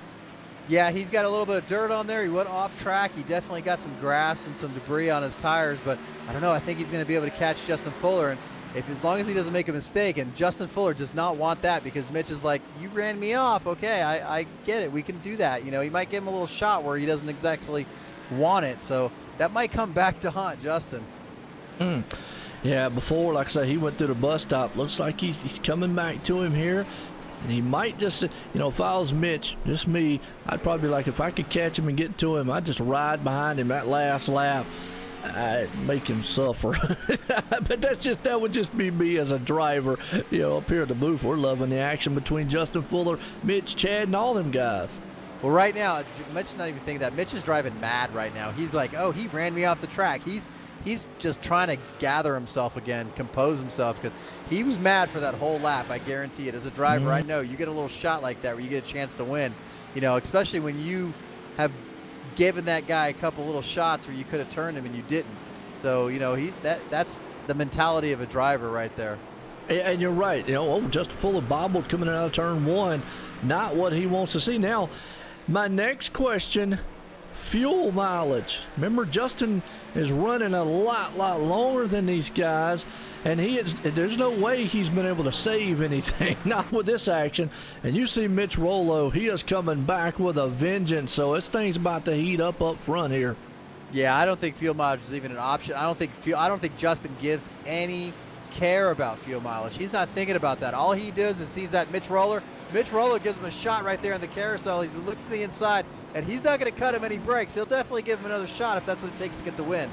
Yeah, he's got a little bit of dirt on there. He went off track. He definitely got some grass and some debris on his tires. But I don't know. I think he's going to be able to catch Justin Fuller. And as long as he doesn't make a mistake, and Justin Fuller does not want that because Mitch is like, you ran me off. Okay, I get it. We can do that. He might give him a little shot where he doesn't exactly want it. So that might come back to haunt Justin. Yeah, before, like I said, he went through the bus stop. Looks like he's coming back to him here. And he might just, if I was Mitch, just me, I'd probably like, if I could catch him and get to him, I'd just ride behind him that last lap. I'd make him suffer. But that would just be me as a driver. Up here at the booth, we're loving the action between Justin Fuller, Mitch, Chad, and all them guys. Well, right now, Mitch is not even thinking that. Mitch is driving mad right now. He's like, oh, he ran me off the track. He's just trying to gather himself again, compose himself, because he was mad for that whole lap. I guarantee it. As a driver, I know you get a little shot like that where you get a chance to win, especially when you have given that guy a couple little shots where you could have turned him and you didn't. So, that's the mentality of a driver right there. And you're right. Justin Fuller bobbled coming out of turn 1. Not what he wants to see. Now, my next question, fuel mileage. Remember, Justin is running a lot longer than these guys, and there's no way he's been able to save anything, not with this action. And you see Mitch Rollo, he is coming back with a vengeance, so this thing's about to heat up front here. Yeah, I don't think fuel mileage is even an option. I don't think Justin gives any care about fuel mileage. He's not thinking about that. All he does is sees that Mitch Rollo gives him a shot right there in the carousel. He looks to the inside, and he's not going to cut him any breaks. He'll definitely give him another shot if that's what it takes to get the win.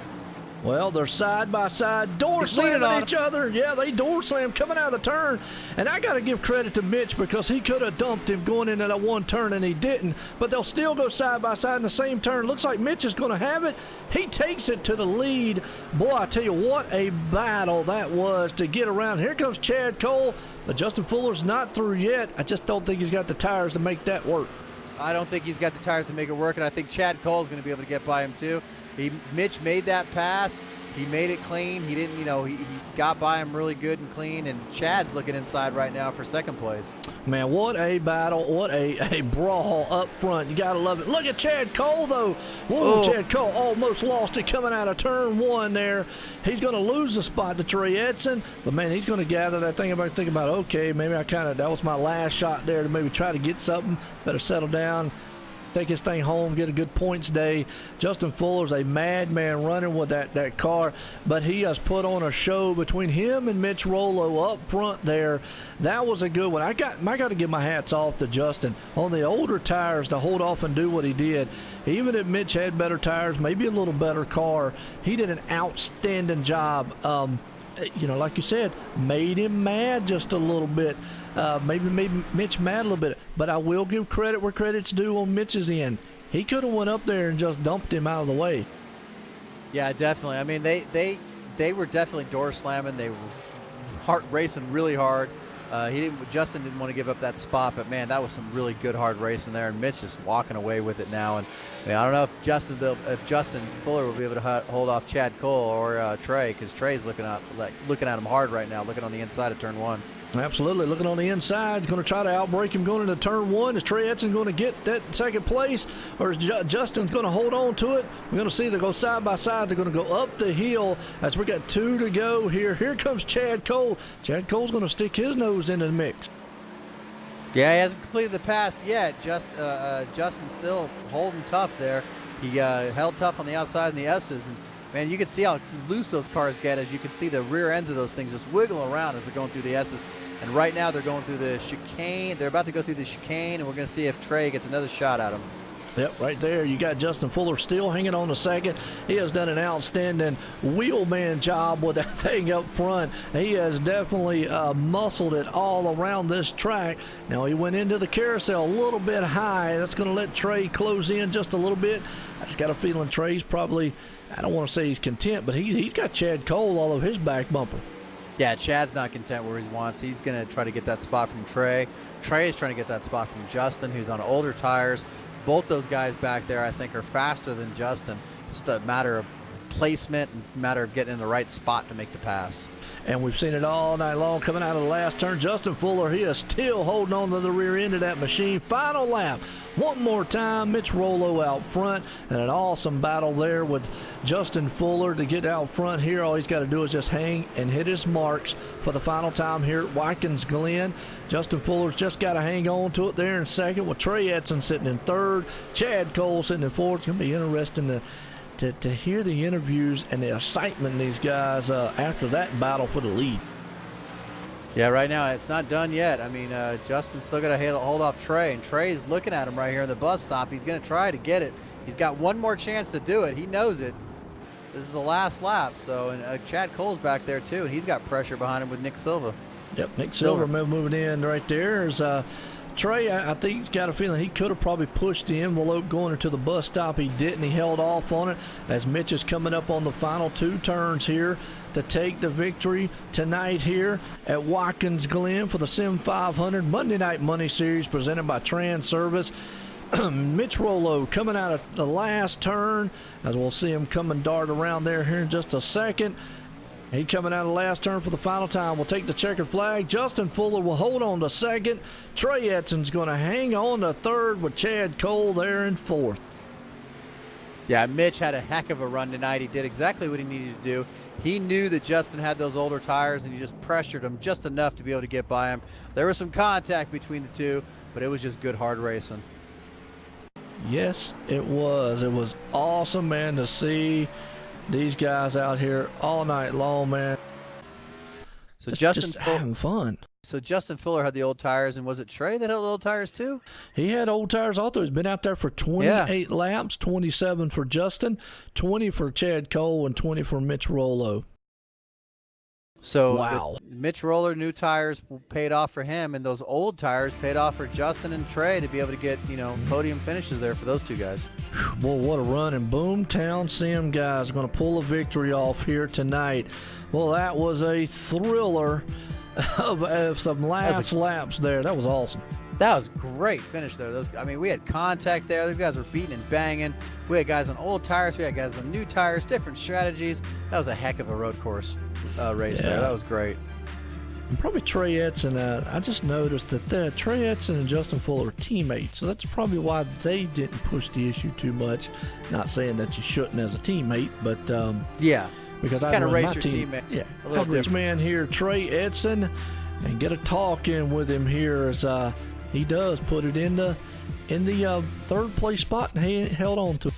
Well, they're side by side, door slamming each other. Yeah, they door slam coming out of the turn. And I got to give credit to Mitch because he could have dumped him going into that one turn, and he didn't. But they'll still go side by side in the same turn. Looks like Mitch is going to have it. He takes it to the lead. Boy, I tell you what a battle that was to get around. Here comes Chad Cole, but Justin Fuller's not through yet. I just don't think he's got the tires to make that work. I don't think he's got the tires to make it work, and I think Chad Cole's going to be able to get by him too. Mitch made that pass. He made it clean. He didn't, he got by him really good and clean. And Chad's looking inside right now for second place. Man, what a battle. What a brawl up front. You got to love it. Look at Chad Cole, though. Whoa, Chad Cole almost lost it coming out of turn 1 there. He's going to lose the spot to Trey Edson. But, man, he's going to gather that thing about, think about, okay, maybe that was my last shot there to maybe try to get something. Better settle down. Take his thing home, get a good points day. Justin Fuller's a madman running with that car, but he has put on a show between him and Mitch Rollo up front there. That was a good one. I got to give my hats off to Justin on the older tires to hold off and do what he did. Even if Mitch had better tires, maybe a little better car, he did an outstanding job. Like you said, made him mad just a little bit. Maybe made Mitch mad a little bit. But I will give credit where credit's due on Mitch's end. He could have went up there and just dumped him out of the way. Yeah, definitely. I mean, they were definitely door slamming. They were racing really hard. Justin didn't want to give up that spot, but man, that was some really good hard racing there. And Mitch is walking away with it now. And I don't know if Justin Fuller will be able to hold off Chad Cole or Trey, because Trey's looking at him hard right now, looking on the inside of turn 1. Absolutely, looking on the inside, going to try to outbreak him going into turn 1. Is Trey Edson going to get that second place, or is Justin's going to hold on to it? We're going to see they go side by side. They're going to go up the hill as we got 2 to go here. Here comes Chad Cole. Chad Cole's going to stick his nose into the mix. Yeah, he hasn't completed the pass yet. Justin's still holding tough there. He held tough on the outside in the S's, and man, you can see how loose those cars get, as you can see the rear ends of those things just wiggle around as they're going through the S's. And right now they're going through the chicane. They're about to go through the chicane, and we're going to see if Trey gets another shot at him. Yep, right there. You got Justin Fuller still hanging on the second. He has done an outstanding wheelman job with that thing up front. He has definitely muscled it all around this track. Now he went into the carousel a little bit high. That's going to let Trey close in just a little bit. I just got a feeling Trey's probably, I don't want to say he's content, but he's got Chad Cole all over his back bumper. Yeah, Chad's not content where he wants. He's going to try to get that spot from Trey. Trey is trying to get that spot from Justin, who's on older tires. Both those guys back there, I think, are faster than Justin. It's just a matter of placement and a matter of getting in the right spot to make the pass. And we've seen it all night long coming out of the last turn. Justin Fuller, he is still holding on to the rear end of that machine. Final lap. One more time, Mitch Rollo out front. And an awesome battle there with Justin Fuller to get out front here. All he's got to do is just hang and hit his marks for the final time here at Watkins Glen. Justin Fuller's just got to hang on to it there in second, with Trey Edson sitting in third, Chad Cole sitting in fourth. It's going to be interesting to hear the interviews and the excitement in these guys after that battle for the lead. Yeah, right now it's not done yet. I mean, Justin's still got to hold off Trey, and Trey's looking at him right here in the bus stop. He's going to try to get it. He's got one more chance to do it. He knows it. This is the last lap. So, and Chad Cole's back there too, and he's got pressure behind him with Nick Silva. Yep, Nick Silva moving in right there. Is Trey, I think he's got a feeling he could have probably pushed the envelope going into the bus stop. He didn't. He held off on it as Mitch is coming up on the final 2 turns here to take the victory tonight here at Watkins Glen for the Sim 500 Monday Night Money Series presented by Transervice. Mitch Rollo coming out of the last turn, as we'll see him come and dart around there here in just a second. He coming out of the last turn for the final time. We'll take the checkered flag. Justin Fuller will hold on to second. Trey Edson's going to hang on to third with Chad Cole there in fourth. Yeah, Mitch had a heck of a run tonight. He did exactly what he needed to do. He knew that Justin had those older tires, and he just pressured him just enough to be able to get by him. There was some contact between the two, but it was just good hard racing. Yes, it was. It was awesome, man, to see these guys out here all night long, man. So just having fun. So Justin Fuller had the old tires, and was it Trey that had old tires too? He had old tires also. He's been out there for 28 laps, 27 for Justin, 20 for Chad Cole, and 20 for Mitch Rollo. So wow. Mitch Roller, new tires paid off for him, and those old tires paid off for Justin and Trey to be able to get, podium finishes there for those two guys. Boy, what a run. And Boomtown Sim guys are going to pull a victory off here tonight. Well, that was a thriller of some last laps there. That was awesome. That was great finish there. I mean, we had contact there. Those guys were beating and banging. We had guys on old tires. We had guys on new tires, different strategies. That was a heck of a road course race there. That was great. And probably Trey Edson, I just noticed that Trey Edson and Justin Fuller are teammates, so that's probably why they didn't push the issue too much. Not saying that you shouldn't as a teammate, but yeah, because I kind of run race my your team. teammate. Yeah, a little rich man here, Trey Edson, and get a talk in with him here as he does put it in the third place spot and he held on to.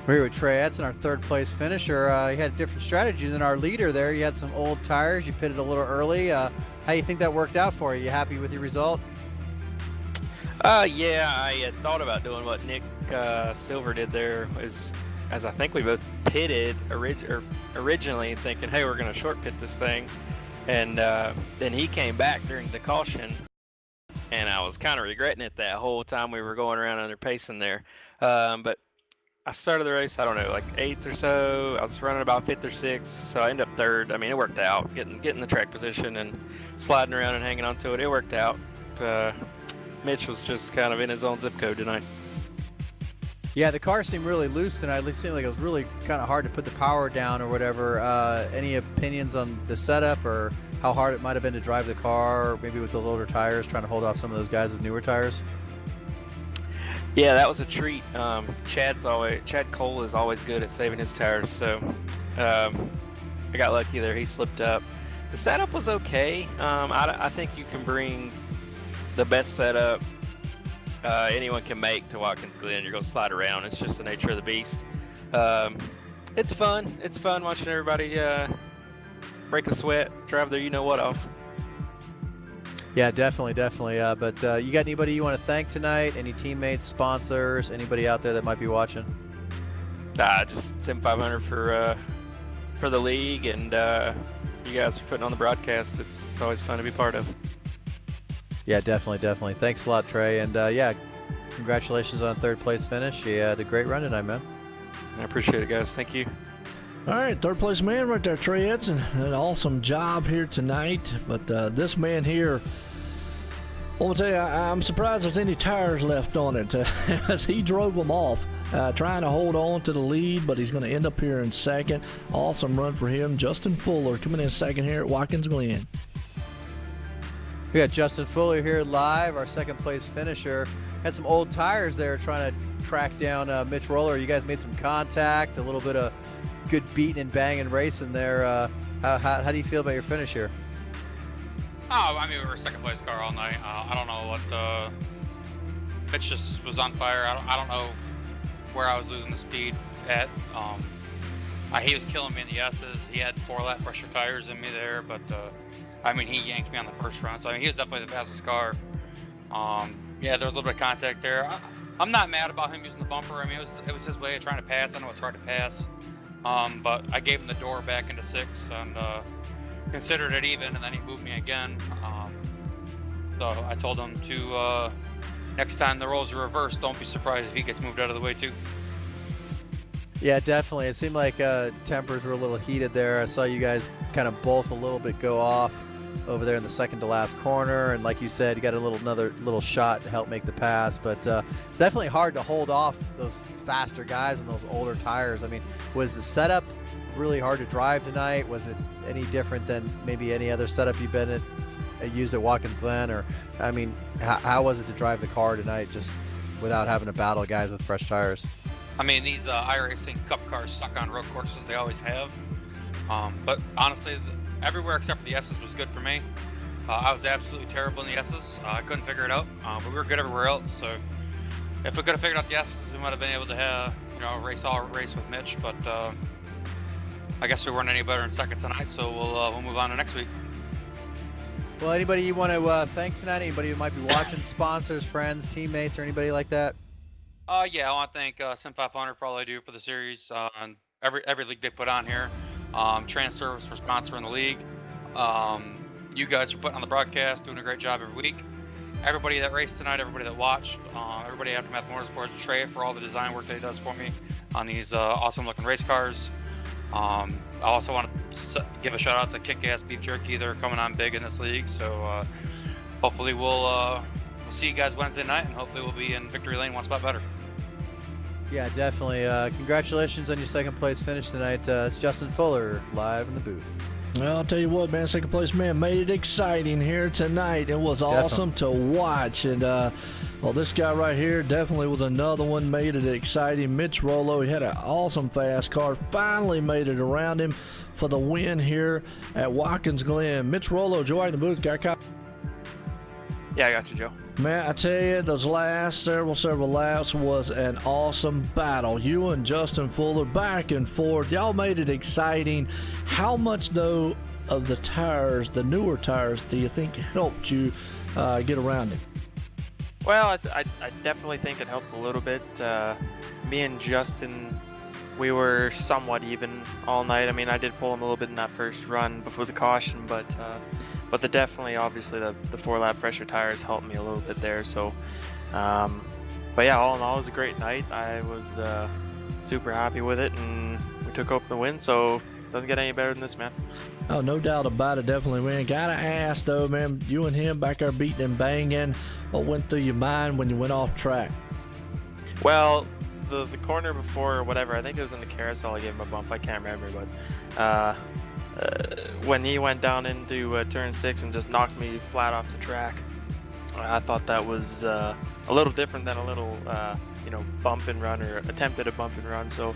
We're here with Trey Edson, our third place finisher. He had a different strategy than our leader there. You had some old tires. You pitted a little early. How do you think that worked out for you? You happy with your result? Yeah, I had thought about doing what Nick Silver did there, as I think we both pitted originally thinking, hey, we're going to short pit this thing. And then he came back during the caution, and I was kind of regretting it that whole time we were going around under pacing there. But I started the race, I don't know, like 8th or so. I was running about 5th or 6th, so I ended up 3rd. I mean, it worked out, getting the track position and sliding around and hanging on to it. It worked out. Mitch was just kind of in his own zip code tonight. Yeah, the car seemed really loose tonight. It seemed like it was really kind of hard to put the power down or whatever. Any opinions on the setup or how hard it might have been to drive the car, maybe with those older tires, trying to hold off some of those guys with newer tires? Yeah, that was a treat. Chad Cole is always good at saving his tires, so I got lucky there. He slipped up. The setup was okay. I think you can bring the best setup anyone can make to Watkins Glen. You're going to slide around. It's just the nature of the beast. It's fun. It's fun watching everybody break a sweat, drive their you-know-what off. Yeah, definitely. But you got anybody you want to thank tonight? Any teammates, sponsors, anybody out there that might be watching? Just Sim 500 for the league, and you guys for putting on the broadcast. It's always fun to be part of. Yeah, definitely. Thanks a lot, Trey. And yeah, congratulations on third place finish. You had a great run tonight, man. I appreciate it, guys. Thank you. All right, third place man right there, Trey Edson. An awesome job here tonight. But this man here, I want to tell you, I'm surprised there's any tires left on it as he drove them off, trying to hold on to the lead, but he's going to end up here in second. Awesome run for him. Justin Fuller coming in second here at Watkins Glen. We got Justin Fuller here live, our second place finisher. Had some old tires there trying to track down Mitch Roller. You guys made some contact, a little bit of good beating and banging racing there. How do you feel about your finish here? Oh, I mean, we were second place car all night. I don't know what Mitch just was on fire. I don't know where I was losing the speed at. He was killing me in the S's. He had 4-lap pressure tires in me there, but I mean, he yanked me on the first run. So I mean, he was definitely the fastest car. Yeah, there was a little bit of contact there. I'm not mad about him using the bumper. I mean, it was his way of trying to pass. I know it's hard to pass, but I gave him the door back into 6 and considered it even, and then he moved me again. So I told him to next time the roles are reversed, don't be surprised if he gets moved out of the way too. Yeah, definitely. It seemed like tempers were a little heated there. I saw you guys kind of both a little bit go off over there in the second to last corner, and like you said, you got another little shot to help make the pass, but it's definitely hard to hold off those faster guys and those older tires. I mean, was the setup really hard to drive tonight? Was it any different than maybe any other setup you've been used at Watkins Glen? Or I mean, how was it to drive the car tonight just without having to battle guys with fresh tires? I mean, these iRacing Cup cars suck on road courses. They always have. But honestly, everywhere except for the S's was good for me. I was absolutely terrible in the S's. I couldn't figure it out. But we were good everywhere else. So if we could have figured out the S's, we might have been able to have, race with Mitch. But I guess we weren't any better in second tonight. So we'll move on to next week. Well, anybody you want to thank tonight? Anybody who might be watching, sponsors, friends, teammates, or anybody like that? Yeah, I want to thank Sim 500 for all they do for the series and every league they put on here. Transervice for sponsoring the league. You guys for putting on the broadcast, doing a great job every week. Everybody that raced tonight, everybody that watched, everybody at Aftermath Motorsports, Trey for all the design work that he does for me on these awesome looking race cars. I also want to give a shout out to Kick Ass Beef Jerky. They're coming on big in this league, so hopefully we'll see you guys Wednesday night, and hopefully we'll be in victory lane one spot better. Yeah, definitely. Congratulations on your second place finish tonight. It's Justin Fuller live in the booth. Well, I'll tell you what, man, second place man made it exciting here tonight. It was awesome to watch. And, well, this guy right here definitely was another one, made it exciting. Mitch Rollo, he had an awesome fast car, finally made it around him for the win here at Watkins Glen. Mitch Rollo, Joe in the booth, got caught. Yeah, I got you, Joe. Man, I tell you, those last several laps was an awesome battle. You and Justin Fuller back and forth. Y'all made it exciting. How much, though, of the tires, the newer tires, do you think helped you get around him? Well, I definitely think it helped a little bit. Me and Justin, we were somewhat even all night. I mean, I did pull him a little bit in that first run before the caution, but obviously the 4-lap fresher tires helped me a little bit there. So, but yeah, all in all, it was a great night. I was super happy with it, and we took up the win. So doesn't get any better than this, man. Oh, no doubt about it. Definitely, man. Gotta ask though, man. You and him back there beating and banging. What went through your mind when you went off track? Well, the corner before or whatever, I think it was in the carousel. I gave him a bump. I can't remember, but. When he went down into turn 6 and just knocked me flat off the track, I thought that was a little different than a little, bump and run or attempted a bump and run. So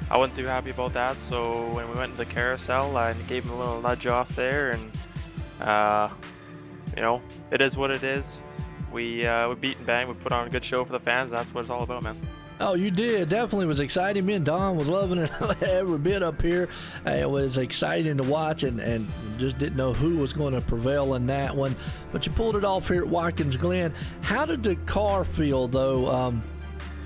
I wasn't too happy about that. So when we went to the carousel, I gave him a little nudge off there, and it is what it is. We beat and bang. We put on a good show for the fans. That's what it's all about, man. Oh, you did. Definitely was exciting. Me and Don was loving it every bit up here. It was exciting to watch, and just didn't know who was going to prevail in that one. But you pulled it off here at Watkins Glen. How did the car feel, though?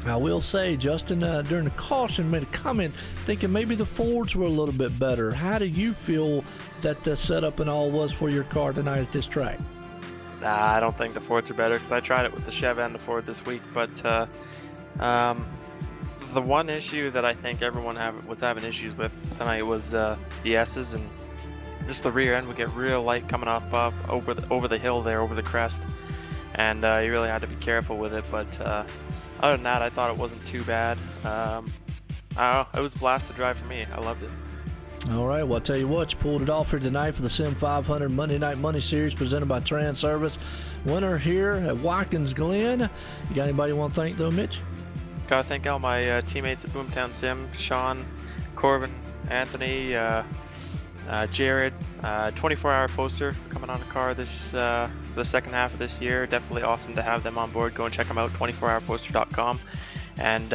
I will say, Justin, during the caution, made a comment thinking maybe the Fords were a little bit better. How do you feel that the setup and all was for your car tonight at this track? Nah, I don't think the Fords are better because I tried it with the Chev and the Ford this week, but the one issue that I think everyone was having issues with tonight was the S's, and just the rear end would get real light coming up over the hill there, over the crest, and you really had to be careful with it. But other than that, I thought it wasn't too bad. I don't know, it was a blast to drive for me. I loved it. All right, well, I'll tell you what, you pulled it off here tonight for the Sim 500 Monday Night Money Series presented by Transervice. Winner here at Watkins Glen. You got anybody you want to thank, though, Mitch? Gotta thank all my teammates at Boomtown Sim, Sean, Corbin, Anthony, Jared, 24-hour poster coming on the car this the second half of this year. Definitely awesome to have them on board. Go and check them out, 24hourposter.com. And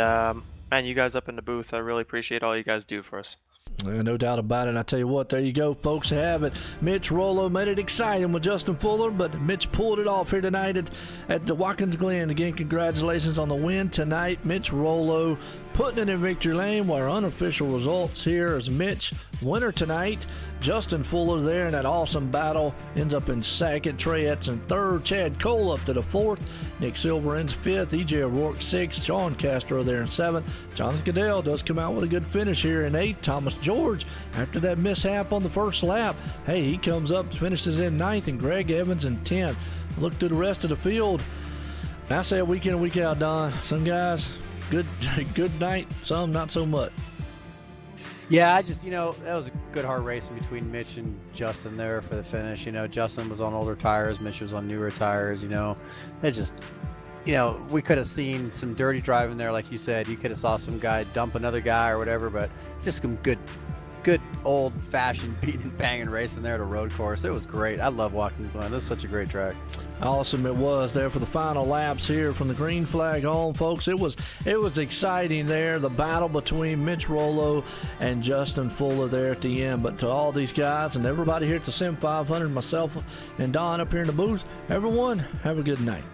man, you guys up in the booth, I really appreciate all you guys do for us. No doubt about it. I tell you what, there you go, folks. Have it. Mitch Rollo made it exciting with Justin Fuller, but Mitch pulled it off here tonight at the Watkins Glen. Again, congratulations on the win tonight. Mitch Rollo putting it in victory lane. Our unofficial results here is Mitch winner tonight. Justin Fuller there in that awesome battle ends up in second. Trey Etson third. Chad Cole up to the fourth. Nick Silver ends fifth. EJ O'Rourke sixth. Sean Castro there in seventh. Jonathan Goodell does come out with a good finish here in eighth. Thomas George, after that mishap on the first lap, hey, he comes up, finishes in ninth, and Greg Evans in 10th. Look through the rest of the field. I say week in and week out, Don. Some guys, good night. Some not so much. Yeah, that was a good hard race between Mitch and Justin there for the finish. Justin was on older tires, Mitch was on newer tires. It just, we could have seen some dirty driving there, like you said. You could have saw some guy dump another guy or whatever, but just some good old-fashioned beating and banging racing there at a road course. It was great. I love Watkins Glen. This is such a great track. Awesome it was there for the final laps here from the green flag on, folks. It was exciting there, the battle between Mitch Rollo and Justin Fuller there at the end. But to all these guys and everybody here at the Sim 500, myself and Don up here in the booth, everyone, have a good night.